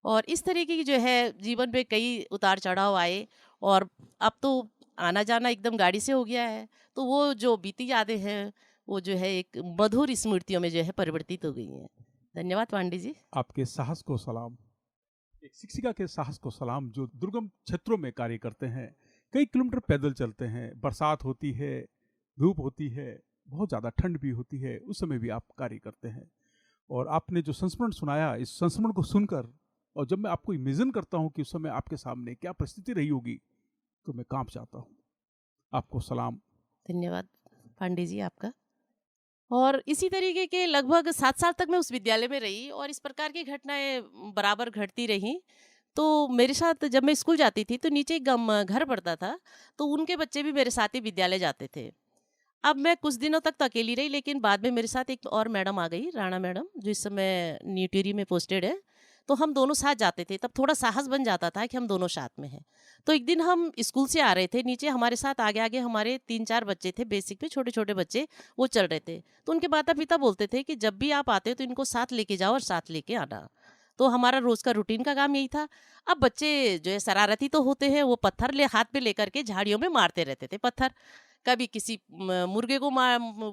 और इस तरीके की जो है जीवन में कई उतार चढ़ाव आए और अब तो आना जाना एकदम गाड़ी से हो गया है। तो वो जो बीती यादें हैं वो जो है एक मधुर स्मृतियों में जो है परिवर्तित हो गई हैं। धन्यवाद पांडे जी। आपके साहस को सलाम, एक शिक्षिका के साहस को सलाम, जो दुर्गम क्षेत्रों में कार्य करते हैं, कई किलोमीटर पैदल चलते हैं, बरसात होती है, धूप होती है, बहुत ज़्यादा ठंड भी होती है, उस समय भी आप कार्य करते हैं। और आपने जो संस्मरण सुनाया, इस संस्मरण को सुनकर और जब मैं आपको इमेजिन करता हूँ कि उस समय आपके सामने क्या परिस्थिति रही होगी, तो मैं कांप जाता हूँ। आपको सलाम। धन्यवाद पांडे जी आपका। और इसी तरीके के लगभग 7 साल तक मैं उस विद्यालय में रही और इस प्रकार की घटनाएं बराबर घटती रहीं। तो मेरे साथ जब मैं स्कूल जाती थी तो नीचे एक घर पड़ता था, तो उनके बच्चे भी मेरे साथ ही विद्यालय जाते थे। अब मैं कुछ दिनों तक तो अकेली रही, लेकिन बाद में मेरे साथ एक और मैडम आ गई, राणा मैडम, जो इस समय न्यू टिहरी में पोस्टेड है। तो हम दोनों साथ जाते थे, तब थोड़ा साहस बन जाता था कि हम दोनों साथ में हैं। तो एक दिन हम स्कूल से आ रहे थे, नीचे हमारे साथ आगे आगे हमारे 3-4 बच्चे थे, बेसिक में छोटे छोटे बच्चे, वो चल रहे थे। तो उनके माता पिता बोलते थे कि जब भी आप आते हो तो इनको साथ लेके जाओ और साथ लेके आना। तो हमारा रोज का रूटीन का काम यही था। अब बच्चे जो है शरारती तो होते हैं, वो पत्थर हाथ में लेकर के झाड़ियों में मारते रहते थे पत्थर। कभी किसी मुर्गे को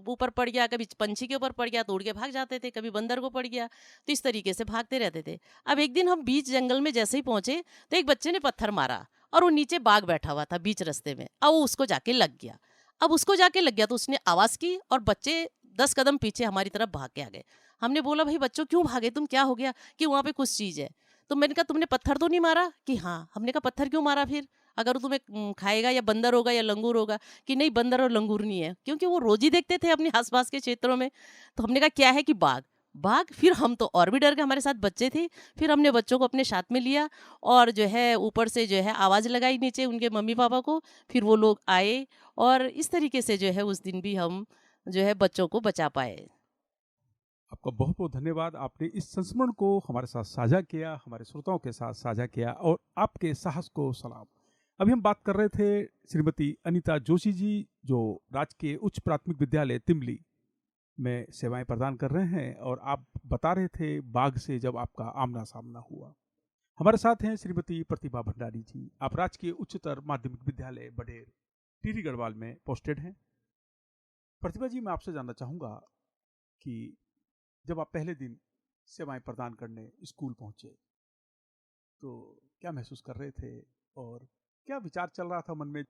ऊपर पड़ गया, कभी पंछी के ऊपर पड़ गया तो उड़ के भाग जाते थे, कभी बंदर को पड़ गया, तो इस तरीके से भागते रहते थे। अब एक दिन हम बीच जंगल में जैसे ही पहुंचे तो एक बच्चे ने पत्थर मारा और वो नीचे बाघ बैठा हुआ था बीच रास्ते में। अब वो उसको जाके लग गया। अब उसको जाके लग गया तो उसने आवाज़ की और बच्चे 10 कदम पीछे हमारी तरफ भाग के आ गए। हमने बोला भाई बच्चों क्यों भागे तुम, क्या हो गया? कि वहाँ पे कुछ चीज़ है। तो मैंने कहा तुमने पत्थर तो नहीं मारा? कि हाँ। हमने कहा पत्थर क्यों मारा फिर? अगर वो तुम्हें खाएगा या बंदर होगा या लंगूर होगा? कि नहीं, बंदर और लंगूर नहीं है, क्योंकि वो रोज ही देखते थे अपने आसपास के क्षेत्रों में। तो हमने कहा क्या है? कि बाघ। बाघ। फिर हम तो और भी डर गए, हमारे साथ बच्चे थे। फिर हमने बच्चों को अपने साथ में लिया और जो है ऊपर से जो है आवाज़ लगाई नीचे उनके मम्मी पापा को। फिर वो लोग आए और इस तरीके से जो है उस दिन भी हम जो है बच्चों को बचा पाए। आपका बहुत बहुत धन्यवाद। आपने इस संस्मरण को हमारे साथ साझा किया, हमारे श्रोताओं के साथ साझा किया, और आपके साहस को सलाम। अभी हम बात कर रहे थे श्रीमती अनीता जोशी जी, जो राजकीय उच्च प्राथमिक विद्यालय तिमली में सेवाएं प्रदान कर रहे हैं, और आप बता रहे थे बाघ से जब आपका आमना सामना हुआ। हमारे साथ हैं श्रीमती प्रतिभा भंडारी जी। आप राजकीय उच्चतर माध्यमिक विद्यालय बडेर टिहरी गढ़वाल में पोस्टेड हैं। प्रतिभा जी, मैं आपसे जानना चाहूँगा कि जब आप पहले दिन सेवाएं प्रदान करने स्कूल पहुंचे तो क्या महसूस कर रहे थे और क्या विचार चल रहा था मन में?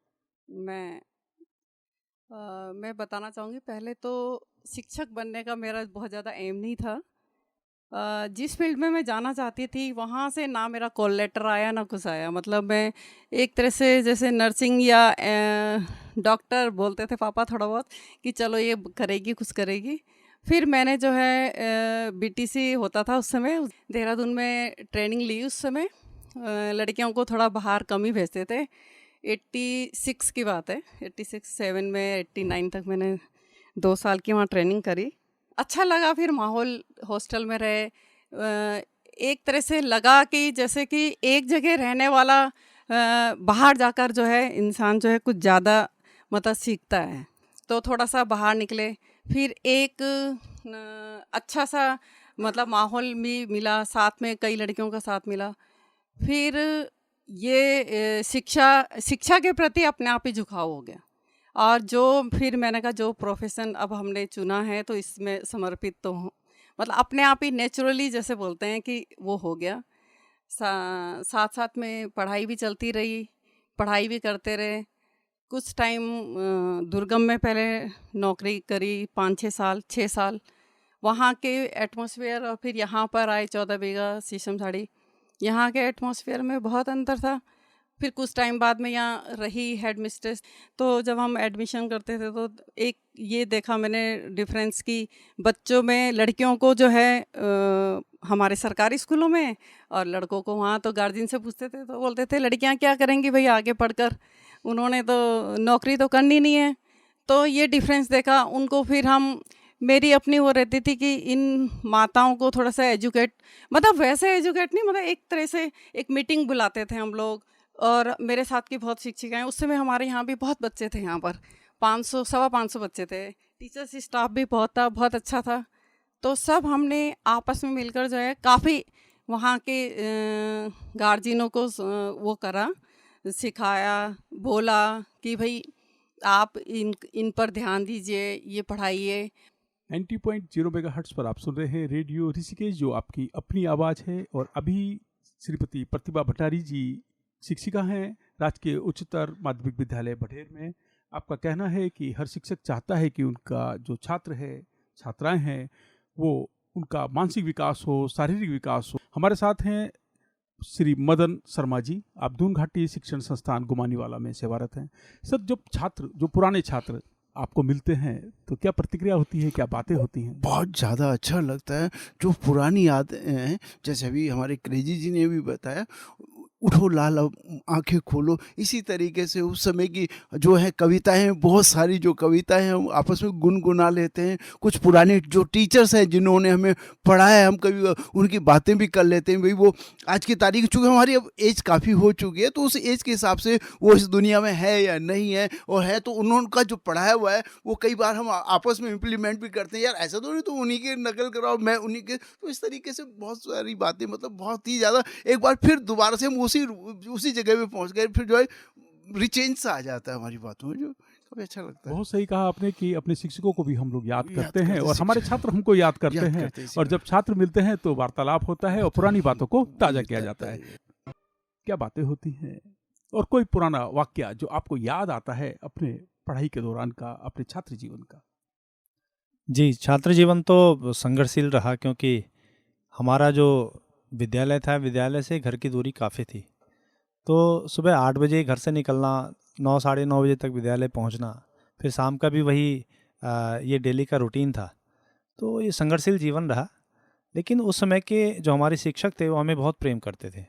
मैं बताना चाहूँगी, पहले तो शिक्षक बनने का मेरा बहुत ज़्यादा एम नहीं था। जिस फील्ड में मैं जाना चाहती थी वहाँ से ना मेरा कॉल लेटर आया ना कुछ आया। मतलब मैं एक तरह से जैसे नर्सिंग या डॉक्टर बोलते थे पापा थोड़ा बहुत कि चलो ये करेगी कुछ करेगी। फिर मैंने जो है बीटीसी होता था उस समय, देहरादून में ट्रेनिंग ली। उस समय लड़कियों को थोड़ा बाहर कम ही भेजते थे। 86 की बात है, 86-7 में 89 तक मैंने 2 साल की वहाँ ट्रेनिंग करी। अच्छा लगा। फिर माहौल हॉस्टल में रहे, एक तरह से लगा कि जैसे कि एक जगह रहने वाला बाहर जाकर जो है इंसान जो है कुछ ज़्यादा मतलब सीखता है। तो थोड़ा सा बाहर निकले, फिर एक अच्छा सा मतलब माहौल भी मिला, साथ में कई लड़कियों का साथ मिला। फिर ये शिक्षा के प्रति अपने आप ही झुकाव हो गया। और जो फिर मैंने कहा जो प्रोफेशन अब हमने चुना है तो इसमें समर्पित तो हो, मतलब अपने आप ही नेचुरली जैसे बोलते हैं कि वो हो गया। साथ साथ में पढ़ाई भी चलती रही, पढ़ाई भी करते रहे। कुछ टाइम दुर्गम में पहले नौकरी करी, 5-6 साल 6 साल वहाँ के एटमॉस्फेयर, और फिर यहाँ पर आए 14 बीघा शीशम झाड़ी। यहाँ के एटमॉस्फेयर में बहुत अंतर था। फिर कुछ टाइम बाद में यहाँ रही हेड मिस्ट्रेस। तो जब हम एडमिशन करते थे तो एक ये देखा मैंने डिफरेंस कि बच्चों में लड़कियों को जो है हमारे सरकारी स्कूलों में, और लड़कों को वहाँ तो गार्जियन से पूछते थे तो बोलते थे लड़कियाँ क्या करेंगी भाई आगे पढ़कर, उन्होंने तो नौकरी तो करनी नहीं है। तो ये डिफरेंस देखा उनको। फिर हम मेरी अपनी वो रहती थी कि इन माताओं को थोड़ा सा एजुकेट, मतलब वैसे एजुकेट नहीं, मतलब एक तरह से एक मीटिंग बुलाते थे हम लोग। और मेरे साथ की बहुत शिक्षिकाएं, उस समय हमारे यहाँ भी बहुत बच्चे थे, यहाँ पर 500-525 बच्चे थे। टीचर्स स्टाफ भी बहुत था, बहुत अच्छा था। तो सब हमने आपस में मिलकर जो है काफ़ी वहाँ के गार्जियनों को वो करा, सिखाया, बोला कि भाई आप इन पर ध्यान दीजिए, ये पढ़ाइए। 90.0 मेगाहर्ट्ज़ पर आप सुन रहे हैं रेडियो ऋषिकेश, जो आपकी अपनी आवाज़ है। और अभी श्रीमती प्रतिभा भंडारी जी शिक्षिका हैं राजकीय उच्चतर माध्यमिक विद्यालय बडेर में। आपका कहना है कि हर शिक्षक चाहता है कि उनका जो छात्र है, छात्राएं हैं, वो उनका मानसिक विकास हो, शारीरिक विकास हो। हमारे साथ हैं श्री मदन शर्मा जी। आप दून घाटी शिक्षण संस्थान गुमानीवाला में सेवारत हैं। सर, जब छात्र, जो पुराने छात्र आपको मिलते हैं तो क्या प्रतिक्रिया होती है, क्या बातें होती हैं? बहुत ज़्यादा अच्छा लगता है। जो पुरानी यादें हैं, जैसे अभी हमारे क्रेजी जी ने भी बताया, उठो लाल अब आँखें खोलो, इसी तरीके से उस समय की जो है कविताएँ हैं, बहुत सारी जो कविताएँ हैं हम आपस में गुनगुना लेते हैं। कुछ पुराने जो टीचर्स हैं जिन्होंने हमें पढ़ाया है, हम कभी उनकी बातें भी कर लेते हैं। भाई वो आज की तारीख, चूँकि हमारी अब एज काफ़ी हो चुकी है, तो उस एज के हिसाब से वो इस दुनिया में है या नहीं है, और है तो उन्होंने जो पढ़ाया हुआ है वो कई बार हम आपस में इम्प्लीमेंट भी करते हैं। यार ऐसा तो नहीं तो उन्हीं की नकल कराओ, मैं उन्हीं के, तो इस तरीके से बहुत सारी बातें, मतलब बहुत ही ज़्यादा, एक बार फिर दोबारा से हम उसी जगह पे पहुंच गए, फिर जो है रिचेंज सा आ जाता है हमारी बातों में, जो काफ़ी अच्छा लगता है। बहुत सही कहा आपने कि अपने शिक्षकों को भी हम लोग याद याद करते हैं करते और हमारे शिक्षक। छात्र हमको याद करते याद हैं। करते हैं, इसी और जब छात्र मिलते हैं तो वार्तालाप होता है और पुरानी बातों को ताज़ा किया जाता है। है। क्या बातें होती हैं? और कोई पुराना वाक्या जो आपको याद आता है अपने पढ़ाई के दौरान का, अपने छात्र जीवन का? जी, छात्र जीवन तो संघर्षशील रहा, क्योंकि हमारा जो विद्यालय था, विद्यालय से घर की दूरी काफ़ी थी। तो सुबह 8 बजे घर से निकलना, 9 साढ़े 9 बजे तक विद्यालय पहुंचना, फिर शाम का भी वही ये डेली का रूटीन था। तो ये संघर्षशील जीवन रहा। लेकिन उस समय के जो हमारे शिक्षक थे वो हमें बहुत प्रेम करते थे।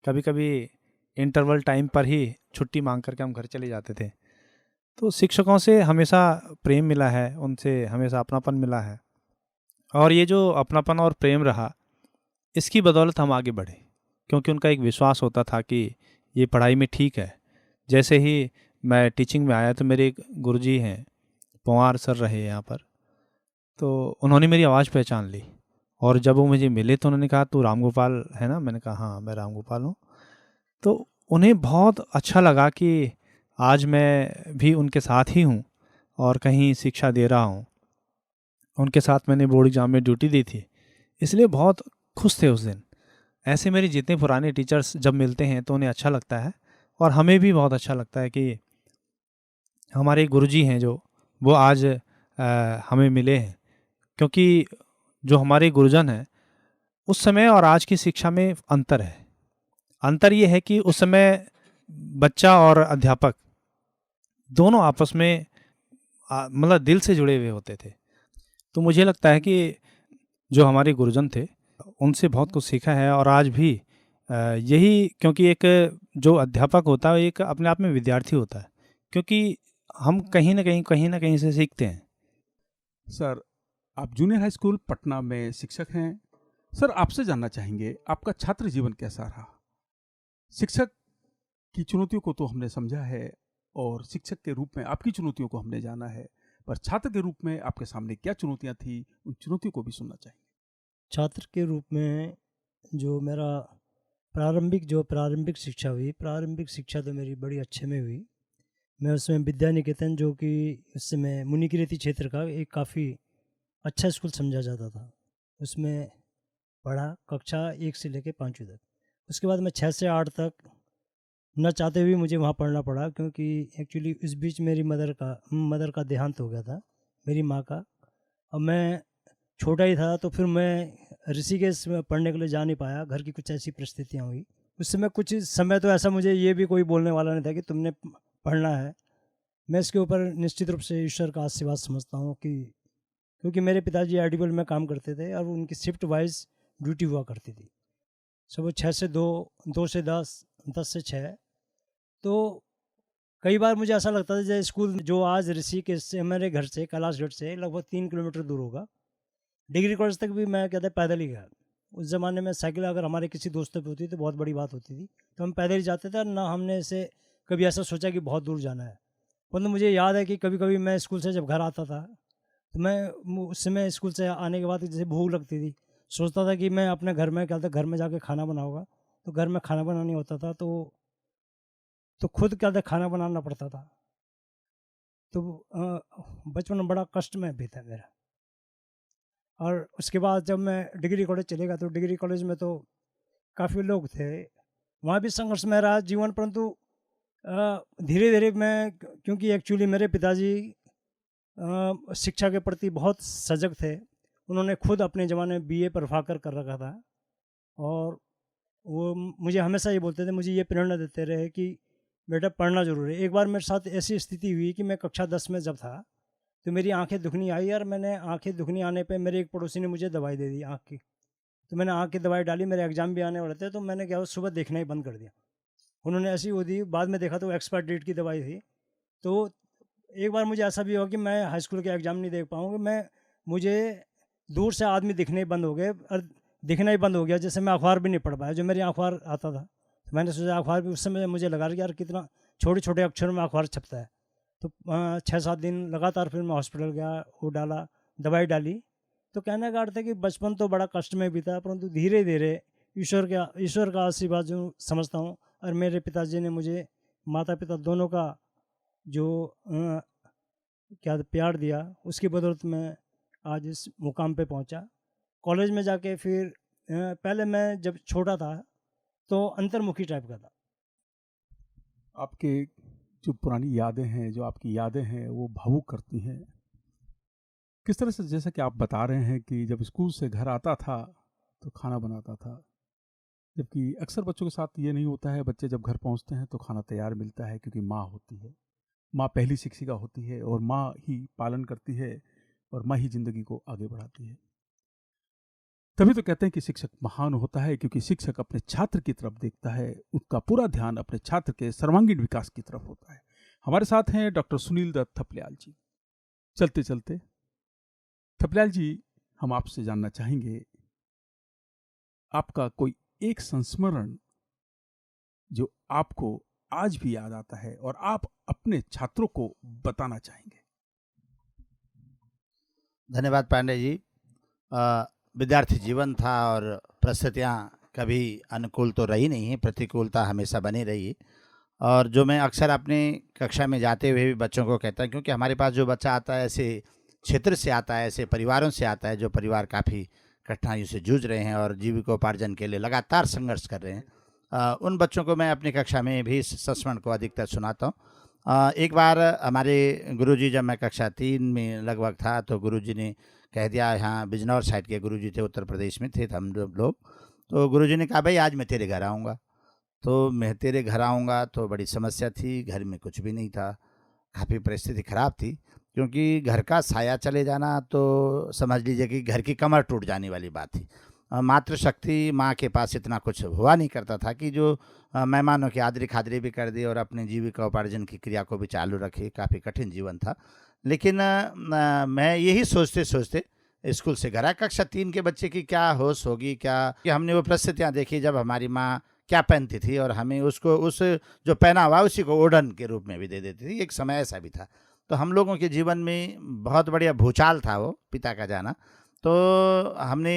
कभी कभी इंटरवल टाइम पर ही छुट्टी मांग करके हम घर चले जाते थे। तो शिक्षकों से हमेशा प्रेम मिला है, उनसे हमेशा अपनापन मिला है, और ये जो अपनापन और प्रेम रहा, इसकी बदौलत हम आगे बढ़े, क्योंकि उनका एक विश्वास होता था कि ये पढ़ाई में ठीक है। जैसे ही मैं टीचिंग में आया तो मेरे एक गुरुजी हैं, पंवार सर रहे यहाँ पर, तो उन्होंने मेरी आवाज़ पहचान ली, और जब वो मुझे मिले तो उन्होंने कहा, तू रामगोपाल है ना? मैंने कहा हाँ, मैं रामगोपाल हूँ। तो उन्हें बहुत अच्छा लगा कि आज मैं भी उनके साथ ही हूँ और कहीं शिक्षा दे रहा हूँ। उनके साथ मैंने बोर्ड एग्जाम में ड्यूटी दी थी, इसलिए बहुत खुश थे उस दिन। ऐसे मेरे जितने पुराने टीचर्स जब मिलते हैं तो उन्हें अच्छा लगता है, और हमें भी बहुत अच्छा लगता है कि हमारे गुरुजी हैं जो वो आज हमें मिले हैं। क्योंकि जो हमारे गुरुजन हैं, उस समय और आज की शिक्षा में अंतर है। अंतर ये है कि उस समय बच्चा और अध्यापक दोनों आपस में मतलब दिल से जुड़े हुए होते थे। तो मुझे लगता है कि जो हमारे गुरुजन थे उनसे बहुत कुछ सीखा है, और आज भी यही, क्योंकि एक जो अध्यापक होता है एक अपने आप में विद्यार्थी होता है, क्योंकि हम कहीं ना कहीं से सीखते हैं। सर, आप जूनियर हाई स्कूल पटना में शिक्षक हैं। सर, आपसे जानना चाहेंगे आपका छात्र जीवन कैसा रहा? शिक्षक की चुनौतियों को तो हमने समझा है और शिक्षक के रूप में आपकी चुनौतियों को हमने जाना है, पर छात्र के रूप में आपके सामने क्या चुनौतियां थी, उन चुनौतियों को भी सुनना चाहेंगे। छात्र के रूप में जो मेरा प्रारंभिक शिक्षा हुई, प्रारंभिक शिक्षा तो मेरी बड़ी अच्छे में हुई। मैं उसमें विद्या निकेतन, जो कि उस समय मुनिकीरेती क्षेत्र का एक काफ़ी अच्छा स्कूल समझा जाता था, उसमें पढ़ा कक्षा 1 से लेकर 5वीं तक। उसके बाद मैं 6 से 8 तक न चाहते हुए मुझे वहाँ पढ़ना पड़ा, क्योंकि एक्चुअली इस बीच मेरी मदर का देहांत हो गया था, मेरी माँ का। अब मैं छोटा ही था, तो फिर मैं ऋषिकेश में पढ़ने के लिए जा नहीं पाया, घर की कुछ ऐसी परिस्थितियाँ हुई। उस समय कुछ समय तो ऐसा मुझे ये भी कोई बोलने वाला नहीं था कि तुमने पढ़ना है। मैं इसके ऊपर निश्चित रूप से ईश्वर का आशीर्वाद समझता हूँ, कि क्योंकि मेरे पिताजी आईडीबीएल में काम करते थे और उनकी शिफ्ट वाइज ड्यूटी हुआ करती थी। सुबह 6 से 2, 2 से 10, 10 से 6। तो कई बार मुझे ऐसा लगता था जैसे स्कूल जो आज ऋषिकेश से, मेरे घर से कैलाशगढ़ से लगभग 3 किलोमीटर दूर होगा, डिग्री कॉलेज तक भी मैं कहते पैदल ही गया। उस ज़माने में साइकिल अगर हमारे किसी दोस्तों पे होती तो बहुत बड़ी बात होती थी, तो हम पैदल ही जाते थे, ना हमने इसे कभी ऐसा सोचा कि बहुत दूर जाना है। परंतु मुझे याद है कि कभी कभी मैं स्कूल से जब घर आता था, तो मैं उस समय स्कूल से आने के बाद जैसे भूख लगती थी, सोचता था कि मैं अपने घर में, क्या था, घर में जाके खाना बनाऊंगा। तो घर में खाना बनानी होता था, तो खुद क्या था, खाना बनाना पड़ता था। तो बचपन में बड़ा कष्ट में बीता मेरा। और उसके बाद जब मैं डिग्री कॉलेज चलेगा, तो डिग्री कॉलेज में तो काफ़ी लोग थे, वहाँ भी संघर्ष में रहा जीवन। परंतु धीरे धीरे मैं, क्योंकि एक्चुअली मेरे पिताजी शिक्षा के प्रति बहुत सजग थे, उन्होंने खुद अपने ज़माने में बीए प्रभाकर कर रखा था, और वो मुझे हमेशा ये बोलते थे, मुझे ये प्रेरणा देते रहे कि बेटा पढ़ना ज़रूरी है। एक बार मेरे साथ ऐसी स्थिति हुई कि मैं कक्षा 10 में जब था तो मेरी आंखें दुखनी आई और मैंने आंखें दुखनी आने पे मेरे एक पड़ोसी ने मुझे दवाई दे दी आँख की। तो मैंने आँख की दवाई डाली, मेरे एग्ज़ाम भी आने वाले थे, तो मैंने क्या हुआ सुबह देखना ही बंद कर दिया। उन्होंने ऐसी वो दी, बाद में देखा तो एक्सपायर डेट की दवाई थी। तो एक बार मुझे ऐसा भी हुआ कि मैं हाई स्कूल के एग्ज़ाम नहीं देख पाऊँगा, मुझे दूर से आदमी दिखने ही बंद हो गए और दिखना ही बंद हो गया। जैसे मैं अखबार भी नहीं पढ़ पाया, जो मेरी अखबार आता था। तो मैंने सोचा अखबार भी, उस समय मुझे लगा कि यार कितना छोटे छोटे अक्षरों में अखबार छपता है। तो 6-7 दिन लगातार फिर मैं हॉस्पिटल गया, वो डाला, दवाई डाली। तो कहने का अर्थ है कि बचपन तो बड़ा कष्ट में बीता, परंतु धीरे धीरे ईश्वर का आशीर्वाद जो समझता हूँ, और मेरे पिताजी ने मुझे, माता पिता दोनों का जो क्या प्यार दिया, उसकी बदौलत मैं आज इस मुकाम पे पहुँचा। कॉलेज में जाके फिर पहले मैं जब छोटा था तो अंतर्मुखी टाइप का था। आपके जो पुरानी यादें हैं, जो आपकी यादें हैं, वो भावुक करती हैं। किस तरह से, जैसा कि आप बता रहे हैं कि जब स्कूल से घर आता था तो खाना बनाता था, जबकि अक्सर बच्चों के साथ ये नहीं होता है। बच्चे जब घर पहुंचते हैं तो खाना तैयार मिलता है, क्योंकि माँ होती है, माँ पहली शिक्षिका होती है और माँ ही पालन करती है और माँ ही जिंदगी को आगे बढ़ाती है। तभी तो कहते हैं कि शिक्षक महान होता है, क्योंकि शिक्षक अपने छात्र की तरफ देखता है, उसका पूरा ध्यान अपने छात्र के सर्वांगीण विकास की तरफ होता है। हमारे साथ हैं डॉक्टर सुनील दत्त थपलियाल जी। चलते चलते थपलियाल जी, हम आपसे जानना चाहेंगे, आपका कोई एक संस्मरण जो आपको आज भी याद आता है और आप अपने छात्रों को बताना चाहेंगे। धन्यवाद पांडे जी। विद्यार्थी जीवन था और परिस्थितियाँ कभी अनुकूल तो रही नहीं है, प्रतिकूलता हमेशा बनी रही है। और जो मैं अक्सर अपनी कक्षा में जाते हुए भी बच्चों को कहता हूँ, क्योंकि हमारे पास जो बच्चा आता है ऐसे क्षेत्र से आता है, ऐसे परिवारों से आता है जो परिवार काफ़ी कठिनाइयों से जूझ रहे हैं और जीविकोपार्जन के लिए लगातार संघर्ष कर रहे हैं, उन बच्चों को मैं अपनी कक्षा में भी इस संस्मरण को अधिकतर सुनाता हूँ। एक बार हमारे गुरुजी, जब मैं कक्षा 3 में लगभग था, तो गुरुजी ने कह दिया, यहाँ बिजनौर साइड के गुरुजी थे, उत्तर प्रदेश में थे हम लोग। तो गुरुजी ने कहा, भाई आज मैं तेरे घर आऊँगा। तो मैं तेरे घर आऊँगा तो बड़ी समस्या थी, घर में कुछ भी नहीं था, काफ़ी परिस्थिति ख़राब थी, क्योंकि घर का साया चले जाना तो समझ लीजिए कि घर की कमर टूट जाने वाली बात थी। मातृशक्ति माँ के पास इतना कुछ हुआ नहीं करता था कि जो मेहमानों की आदरी खादरी भी कर दी और अपने जीविका उपार्जन की क्रिया को भी चालू रखे। काफ़ी कठिन जीवन था। लेकिन मैं यही सोचते सोचते स्कूल से घर आया। कक्षा 3 के बच्चे की क्या होश होगी, क्या कि हमने वो परिस्थितियाँ देखी जब हमारी माँ क्या पहनती थी और हमें उसको उस जो पहना हुआ उसी को ओढ़न के रूप में भी दे देती थी। एक समय ऐसा भी था। तो हम लोगों के जीवन में बहुत बढ़िया भूचाल था वो पिता का जाना। तो हमने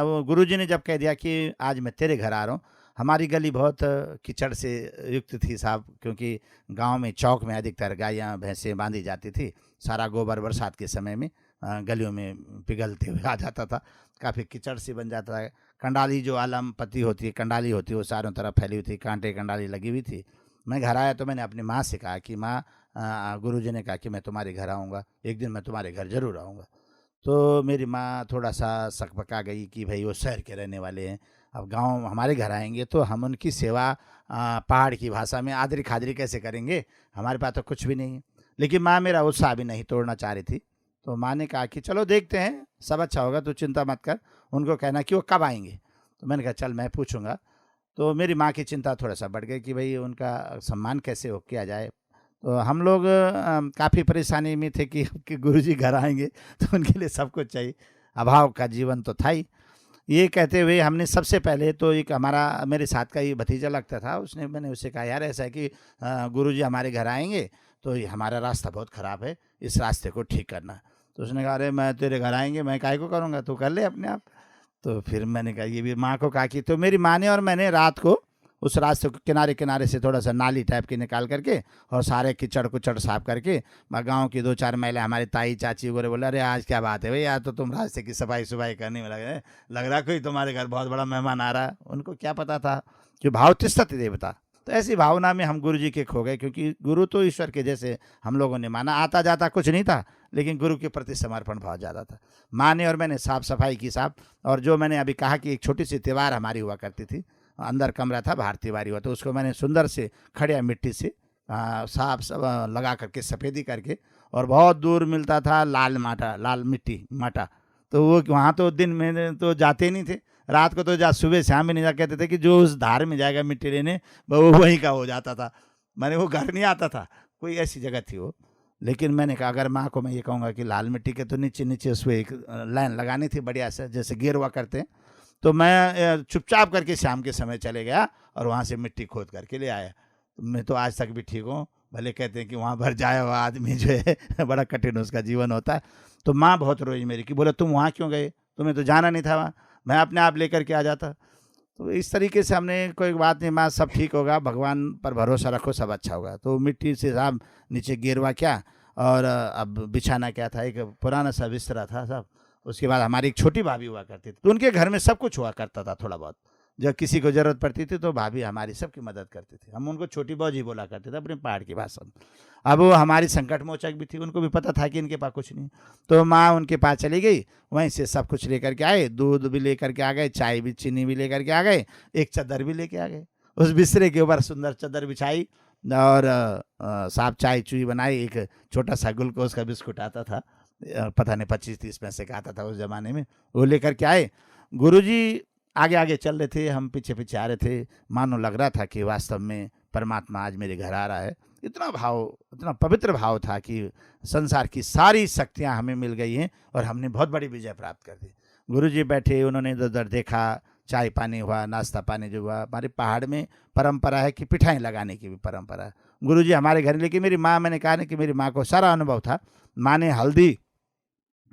वो गुरुजी ने जब कह दिया कि आज मैं तेरे घर आ रहा हूँ, हमारी गली बहुत कीचड़ से युक्त थी साहब, क्योंकि गांव में चौक में अधिकतर गायें भैंसें बांधी जाती थी। सारा गोबर बरसात के समय में गलियों में पिघलते हुए आ जाता था, काफ़ी कीचड़ से बन जाता था। कंडाली जो आलम पत्ती होती है, कंडाली होती है, वो चारों तरफ फैली हुई थी, कांटे कंडाली लगी हुई थी। मैं घर आया तो मैंने अपनी माँ से कहा कि माँ, गुरुजी ने कहा कि मैं तुम्हारे घर आऊँगा, एक दिन मैं तुम्हारे घर ज़रूर आऊँगा। तो मेरी माँ थोड़ा सा सकपका गई कि भाई वो शहर के रहने वाले हैं, अब गांव हमारे घर आएंगे तो हम उनकी सेवा पहाड़ की भाषा में आदरी खादरी कैसे करेंगे, हमारे पास तो कुछ भी नहीं है। लेकिन माँ मेरा उत्साह भी नहीं तोड़ना चाह रही थी। तो माँ ने कहा कि चलो देखते हैं, सब अच्छा होगा, तो चिंता मत कर, उनको कहना कि वो कब आएंगे। तो मैंने कहा चल मैं पूछूंगा। तो मेरी माँ की चिंता थोड़ा सा बढ़ गई कि भाई उनका सम्मान कैसे हो किया जाए। तो हम लोग काफ़ी परेशानी में थे कि गुरुजी घर आएंगे तो उनके लिए सब कुछ चाहिए, अभाव का जीवन तो था ही। ये कहते हुए हमने सबसे पहले तो एक हमारा मेरे साथ का ही भतीजा लगता था, मैंने उससे कहा यार ऐसा है कि गुरुजी हमारे घर आएंगे तो ये हमारा रास्ता बहुत ख़राब है, इस रास्ते को ठीक करना। तो उसने कहा अरे मैं तेरे घर आएंगे, मैं काहे को करूँगा, तू कर ले अपने आप। तो फिर मैंने कहा, ये भी माँ को कहा कि, तो मेरी माँ ने और मैंने रात को उस रास्ते को किनारे किनारे से थोड़ा सा नाली टाइप की निकाल करके और सारे कीचड़ कुचड़ साफ करके, गांव की 2-4 महिला हमारी ताई चाची वगैरह बोले अरे आज क्या बात है भाई, आज तो तुम रास्ते की सफाई सुफाई करने में लग रहा कोई तुम्हारे घर बहुत बड़ा मेहमान आ रहा है। उनको क्या पता था कि भाव तिष्ठति देवता। तो ऐसी भावना में हम गुरु जी के खो गए, क्योंकि गुरु तो ईश्वर के जैसे हम लोगों ने माना, आता जाता कुछ नहीं था, लेकिन गुरु के प्रति समर्पण बहुत ज़्यादा था। माँ ने और मैंने साफ सफाई की साहब। और जो मैंने अभी कहा कि एक छोटी सी त्यौहार हमारी हुआ करती थी, अंदर कमरा था, बाहर तिवारी हुआ, तो उसको मैंने सुंदर से खड़िया मिट्टी से साफ सब लगा करके सफ़ेदी करके, और बहुत दूर मिलता था लाल माटा, लाल मिट्टी माटा, तो वो वहाँ तो दिन में तो जाते नहीं थे, रात को तो सुबह शाम भी नहीं जा, कहते थे कि जो उस धार में जाएगा मिट्टी लेने वो वहीं का हो जाता था, मैंने वो घर नहीं आता था, कोई ऐसी जगह थी वो। लेकिन मैंने कहा अगर माँ को मैं ये कहूँगा कि लाल मिट्टी के तो नीचे नीचे उसमें एक लाइन लगानी थी बढ़िया से, जैसे गेरुआ करते हैं, तो मैं चुपचाप करके शाम के समय चले गया और वहाँ से मिट्टी खोद करके ले आया। तो मैं तो आज तक भी ठीक हूँ, भले कहते हैं कि वहाँ भर जाए हुआ आदमी जो है बड़ा कठिन उसका जीवन होता है। तो माँ बहुत रोई मेरी कि बोला तुम वहाँ क्यों गए, तुम्हें तो जाना नहीं था वहाँ, मैं अपने आप लेकर के आ जाता। तो इस तरीके से हमने कोई बात नहीं माँ, सब ठीक होगा, भगवान पर भरोसा रखो, सब अच्छा होगा। तो मिट्टी से साहब नीचे गिरवा क्या, और अब बिछाना क्या था, एक पुराना सा बिस्तरा था सब। उसके बाद हमारी एक छोटी भाभी हुआ करती थी, तो उनके घर में सब कुछ हुआ करता था थोड़ा बहुत, जब किसी को ज़रूरत पड़ती थी तो भाभी हमारी सबकी मदद करती थी। हम उनको छोटी बौजी बोला करते थे अपने पहाड़ की भाषा में। अब वो हमारी संकट मोचक भी थी, उनको भी पता था कि इनके पास कुछ नहीं, तो माँ उनके पास चली गई, वहीं से सब कुछ लेकर के आए, दूध भी लेकर के आ गए, चाय भी, चीनी भी लेकर के आ गए, एक चादर भी लेके आ गए, उस बिस्तरे के ऊपर सुंदर चादर बिछाई, और साफ चाय चुई बनाई, एक छोटा सा ग्लूकोज का बिस्कुट आता था, पता नहीं 25-30 पैसे का आता था उस ज़माने में, वो लेकर के आए। गुरुजी आगे आगे चल रहे थे, हम पीछे पीछे आ रहे थे, मानो लग रहा था कि वास्तव में परमात्मा आज मेरे घर आ रहा है। इतना भाव, इतना पवित्र भाव था कि संसार की सारी शक्तियाँ हमें मिल गई हैं और हमने बहुत बड़ी विजय प्राप्त कर दी। गुरुजी बैठे, उन्होंने इधर उधर देखा, चाय पानी हुआ, नाश्ता पानी जो हुआ। हमारे पहाड़ में परंपरा है कि पिठाई लगाने की भी परंपरा है। गुरुजी हमारे घर, लेकिन मेरी माँ, मैंने कहा ना कि मेरी माँ को सारा अनुभव था, माँ ने हल्दी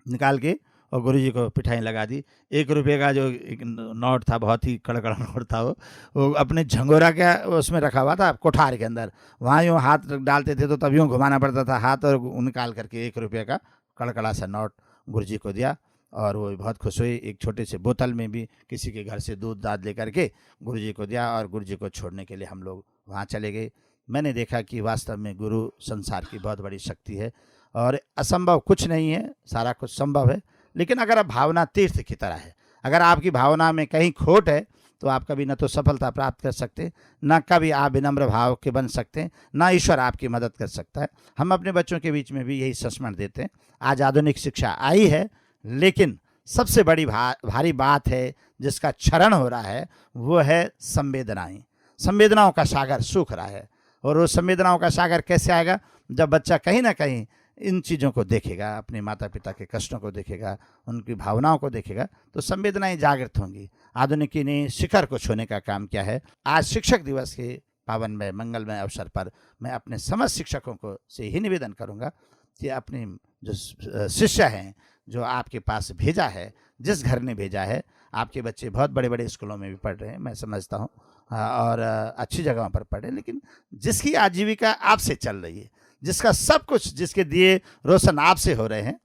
निकाल के और गुरुजी को पिठाई लगा दी। 1 रुपये का जो एक नोट था, बहुत ही कड़कड़ा नोट था, वो अपने झंगोरा का उसमें रखा हुआ था कोठार के अंदर, वहाँ यूँ हाथ डालते थे तो तब यूँ घुमाना पड़ता था हाथ, और निकाल करके 1 रुपये का कड़कड़ा सा नोट गुरुजी को दिया, और वो बहुत खुश हुई। एक छोटे से बोतल में भी किसी के घर से दूध दाद लेकर के गुरुजी को दिया, और गुरुजी को छोड़ने के लिए हम लोग वहाँ चले गए। मैंने देखा कि वास्तव में गुरु संसार की बहुत बड़ी शक्ति है, और असंभव कुछ नहीं है, सारा कुछ संभव है। लेकिन अगर आप भावना तीर्थ की तरह है, अगर आपकी भावना में कहीं खोट है तो आप कभी न तो सफलता प्राप्त कर सकते, ना कभी आप विनम्र भाव के बन सकते, ना ईश्वर आपकी मदद कर सकता है। हम अपने बच्चों के बीच में भी यही संस्मरण देते हैं। आज आधुनिक शिक्षा आई है, लेकिन सबसे बड़ी भारी बात है जिसका क्षरण हो रहा है, वो है संवेदनाएं। संवेदनाओं का सागर सूख रहा है, और वो संवेदनाओं का सागर कैसे आएगा, जब बच्चा कहीं ना कहीं इन चीज़ों को देखेगा, अपने माता पिता के कष्टों को देखेगा, उनकी भावनाओं को देखेगा, तो संवेदनाएं जागृत होंगी। आधुनिकी ने शिखर को छूने का काम किया है। आज शिक्षक दिवस के पावनमय मंगलमय अवसर पर मैं अपने समस्त शिक्षकों को से ही निवेदन करूंगा कि अपने जो शिष्य हैं, जो आपके पास भेजा है, जिस घर ने भेजा है, आपके बच्चे बहुत बड़े बड़े स्कूलों में भी पढ़ रहे हैं, मैं समझता हूँ, और अच्छी जगहों पर पढ़े, लेकिन जिसकी आजीविका आपसे चल रही है, जिसका सब कुछ, जिसके दिए रोशन आपसे हो रहे हैं,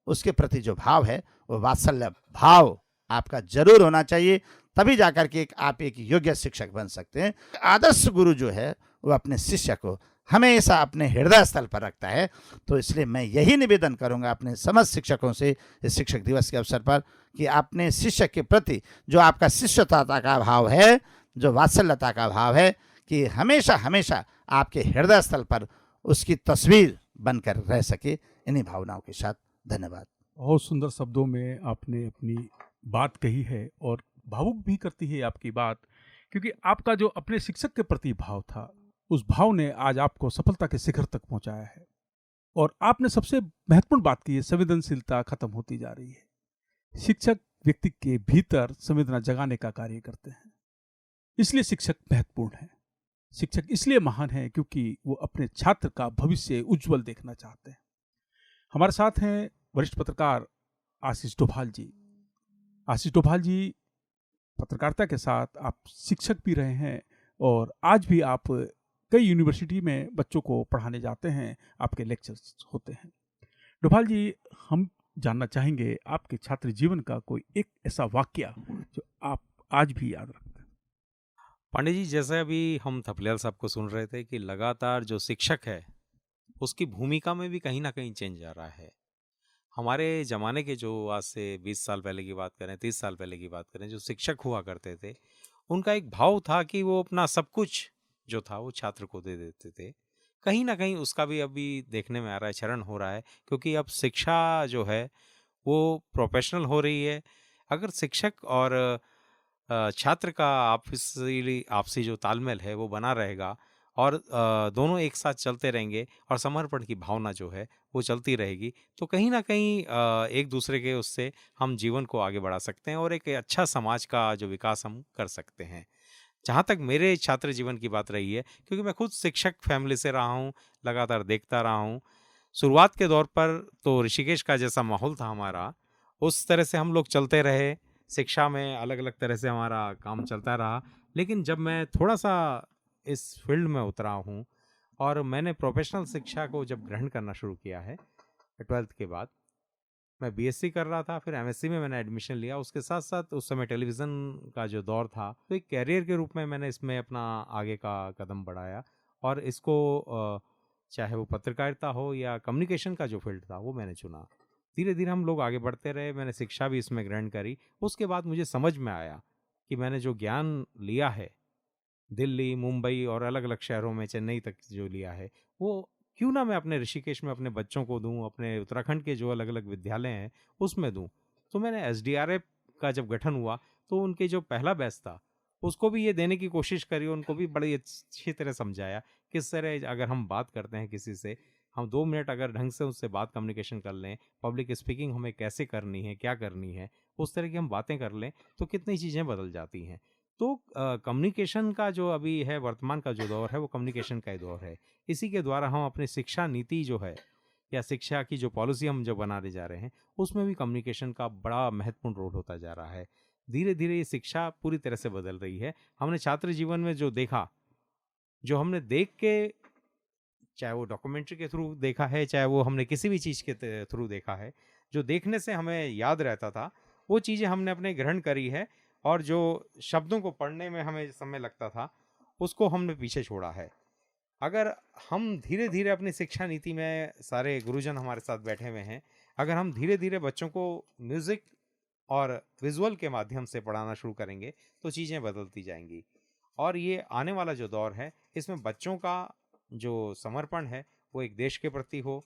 उसके प्रति जो भाव है वो वात्सल्य भाव आपका जरूर होना चाहिए। तभी जाकर के आप एक योग्य शिक्षक बन सकते हैं। आदर्श गुरु जो है वो अपने शिष्य को हमेशा अपने हृदय स्थल पर रखता है। तो इसलिए मैं यही निवेदन करूंगा अपने समस्त शिक्षकों से इस शिक्षक दिवस के अवसर पर कि अपने शिष्य के प्रति जो आपका शिष्यता का भाव है, जो वात्सल्यता का भाव है, कि हमेशा हमेशा आपके हृदय स्थल पर उसकी तस्वीर बनकर रह सके। इन्हीं भावनाओं के साथ धन्यवाद। बहुत सुंदर शब्दों में आपने अपनी बात कही है, और भावुक भी करती है आपकी बात, क्योंकि आपका जो अपने शिक्षक के प्रति भाव था, उस भाव ने आज आपको सफलता के शिखर तक पहुंचाया है। और आपने सबसे महत्वपूर्ण बात की है, संवेदनशीलता खत्म होती जा रही है। शिक्षक व्यक्ति के भीतर संवेदना जगाने का कार्य करते हैं, इसलिए शिक्षक महत्वपूर्ण है। शिक्षक इसलिए महान है क्योंकि वो अपने छात्र का भविष्य उज्जवल देखना चाहते हैं। हमारे साथ हैं वरिष्ठ पत्रकार आशीष डोभाल जी। आशीष डोभाल जी, पत्रकारिता के साथ आप शिक्षक भी रहे हैं, और आज भी आप कई यूनिवर्सिटी में बच्चों को पढ़ाने जाते हैं, आपके लेक्चर्स होते हैं। डोभाल जी, हम जानना चाहेंगे आपके छात्र जीवन का कोई एक ऐसा वाकया जो आप आज भी याद रखते हैं। पांडे जी, जैसे अभी हम थपलियाल साहब को सुन रहे थे कि लगातार जो शिक्षक है उसकी भूमिका में भी कहीं ना कहीं चेंज आ रहा है। हमारे ज़माने के जो आज से 20 साल पहले की बात करें, 30 साल पहले की बात करें, जो शिक्षक हुआ करते थे, उनका एक भाव था कि वो अपना सब कुछ जो था वो छात्र को दे देते थे। कहीं ना कहीं उसका भी अभी देखने में आ रहा है, क्षरण हो रहा है, क्योंकि अब शिक्षा जो है वो प्रोफेशनल हो रही है। अगर शिक्षक और छात्र का आपसी जो तालमेल है वो बना रहेगा और दोनों एक साथ चलते रहेंगे और समर्पण की भावना जो है वो चलती रहेगी, तो कहीं ना कहीं एक दूसरे के उससे हम जीवन को आगे बढ़ा सकते हैं और एक अच्छा समाज का जो विकास हम कर सकते हैं। जहाँ तक मेरे छात्र जीवन की बात रही है, क्योंकि मैं खुद शिक्षक फैमिली से रहा हूँ, लगातार देखता रहा हूँ। शुरुआत के दौर पर तो ऋषिकेश का जैसा माहौल था हमारा, उस तरह से हम लोग चलते रहे। शिक्षा में अलग अलग तरह से हमारा काम चलता रहा। लेकिन जब मैं थोड़ा सा इस फील्ड में उतरा हूँ और मैंने प्रोफेशनल शिक्षा को जब ग्रहण करना शुरू किया है 12th के बाद, मैं बीएससी कर रहा था, फिर एमएससी में मैंने एडमिशन लिया। उसके साथ साथ उस समय टेलीविज़न का जो दौर था, तो एक कैरियर के रूप में मैंने इसमें अपना आगे का कदम बढ़ाया और इसको चाहे वो पत्रकारिता हो या कम्युनिकेशन का जो फील्ड था वो मैंने चुना। धीरे धीरे हम लोग आगे बढ़ते रहे, मैंने शिक्षा भी इसमें ग्रहण करी। उसके बाद मुझे समझ में आया कि मैंने जो ज्ञान लिया है दिल्ली, मुंबई और अलग अलग शहरों में, चेन्नई तक जो लिया है, वो क्यों ना मैं अपने ऋषिकेश में अपने बच्चों को दूं, अपने उत्तराखंड के जो अलग अलग विद्यालय हैं उसमें दूं। तो मैंने एसडीआरएफ का जब गठन हुआ तो उनके जो पहला बैच था उसको भी ये देने की कोशिश करी, उनको भी बड़ी अच्छी तरह समझाया किस तरह अगर हम बात करते हैं किसी से, हम 2 मिनट अगर ढंग से उससे बात कम्युनिकेशन कर लें, पब्लिक स्पीकिंग हमें कैसे करनी है, क्या करनी है, उस तरह की हम बातें कर लें तो कितनी चीज़ें बदल जाती हैं। तो कम्युनिकेशन का जो अभी है, वर्तमान का जो दौर है वो कम्युनिकेशन का ही दौर है। इसी के द्वारा हम अपनी शिक्षा नीति जो है या शिक्षा की जो पॉलिसी हम जो बनाने जा रहे हैं उसमें भी कम्युनिकेशन का बड़ा महत्वपूर्ण रोल होता जा रहा है। धीरे धीरे ये शिक्षा पूरी तरह से बदल रही है। हमने छात्र जीवन में जो देखा, जो हमने देख के, चाहे वो डॉक्यूमेंट्री के थ्रू देखा है, चाहे वो हमने किसी भी चीज़ के थ्रू देखा है, जो देखने से हमें याद रहता था वो चीज़ें हमने अपने ग्रहण करी है और जो शब्दों को पढ़ने में हमें समय लगता था उसको हमने पीछे छोड़ा है। अगर हम धीरे धीरे अपनी शिक्षा नीति में, सारे गुरुजन हमारे साथ बैठे हुए हैं, अगर हम धीरे धीरे बच्चों को म्यूज़िक और विजुअल के माध्यम से पढ़ाना शुरू करेंगे तो चीज़ें बदलती जाएंगी। और ये आने वाला जो दौर है इसमें बच्चों का जो समर्पण है वो एक देश के प्रति हो,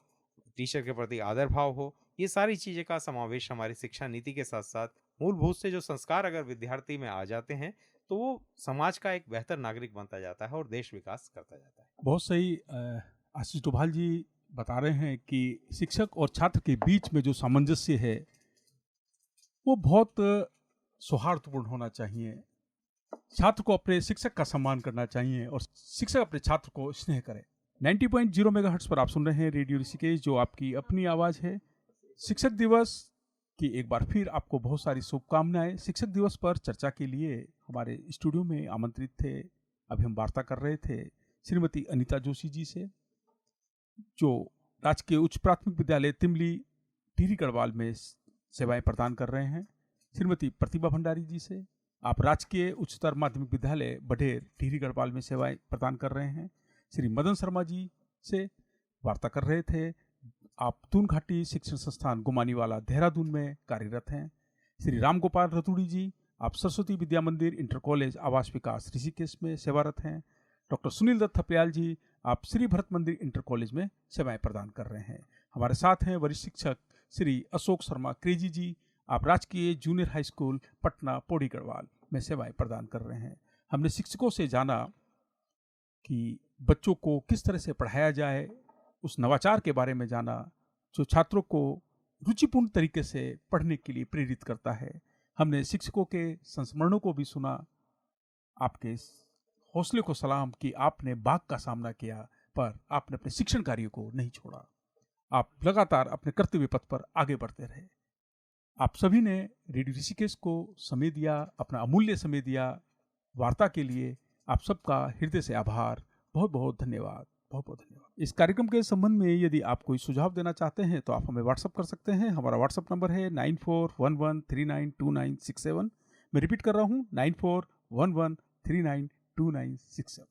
टीचर के प्रति आदर भाव हो, ये सारी चीज़ें का समावेश हमारी शिक्षा नीति के साथ साथ मूलभूत से जो संस्कार अगर विद्यार्थी में आ जाते हैं तो वो समाज का एक बेहतर नागरिक बनता जाता है और देश विकास करता जाता है। बहुत सही आशीष डोभाल जी बता रहे हैं कि शिक्षक और छात्र के बीच में जो सामंजस्य है वो बहुत सौहार्दपूर्ण होना चाहिए। छात्र को अपने शिक्षक का सम्मान करना चाहिए और शिक्षक अपने छात्र को स्नेह करे। 90.0 मेगाहर्ट्ज पर आप सुन रहे हैं रेडियो ऋषिकेश, जो आपकी अपनी आवाज़ है। शिक्षक दिवस की एक बार फिर आपको बहुत सारी शुभकामनाएं। शिक्षक दिवस पर चर्चा के लिए हमारे स्टूडियो में आमंत्रित थे, अभी हम वार्ता कर रहे थे श्रीमती अनीता जोशी जी से, जो राजकीय उच्च प्राथमिक विद्यालय तिमली टिहरी गढ़वाल में सेवाएं प्रदान कर रहे हैं, श्रीमती प्रतिभा भंडारी जी से, आप राजकीय उच्चतर माध्यमिक विद्यालय बढेर टिहरी गढ़वाल में सेवाएं प्रदान कर रहे हैं, श्री मदन शर्मा जी से वार्ता कर रहे थे, आप दून घाटी शिक्षण संस्थान गुमानीवाला देहरादून में कार्यरत हैं, श्री राम गोपाल रतूड़ी जी आप सरस्वती विद्या मंदिर इंटर कॉलेज आवास विकास ऋषिकेश में सेवारत हैं, डॉक्टर सुनील दत्त थपलियाल जी आप श्री भरत मंदिर इंटर कॉलेज में सेवाएं प्रदान कर रहे हैं। हमारे साथ हैं वरिष्ठ शिक्षक श्री अशोक शर्मा क्रेजी जी, आप राजकीय junior high school Patna Pauri Garhwal में सेवाएं प्रदान कर रहे हैं। हमने शिक्षकों से जाना कि बच्चों को किस तरह से पढ़ाया जाए, उस नवाचार के बारे में जाना जो छात्रों को रुचिपूर्ण तरीके से पढ़ने के लिए प्रेरित करता है। हमने शिक्षकों के संस्मरणों को भी सुना, आपके हौसले को सलाम कि आपने बाघ का सामना किया पर आपने अपने शिक्षण कार्य को नहीं छोड़ा, आप लगातार अपने कर्तव्य पथ पर आगे बढ़ते रहे। आप सभी ने रेडियो ऋषिकेश को समय दिया, अपना अमूल्य समय दिया वार्ता के लिए। आप सबका हृदय से आभार, बहुत बहुत धन्यवाद, बहुत बहुत धन्यवाद। इस कार्यक्रम के संबंध में यदि आप कोई सुझाव देना चाहते हैं तो आप हमें व्हाट्सअप कर सकते हैं। हमारा व्हाट्सअप नंबर है 9411392967। मैं रिपीट कर रहा हूँ 9411392967।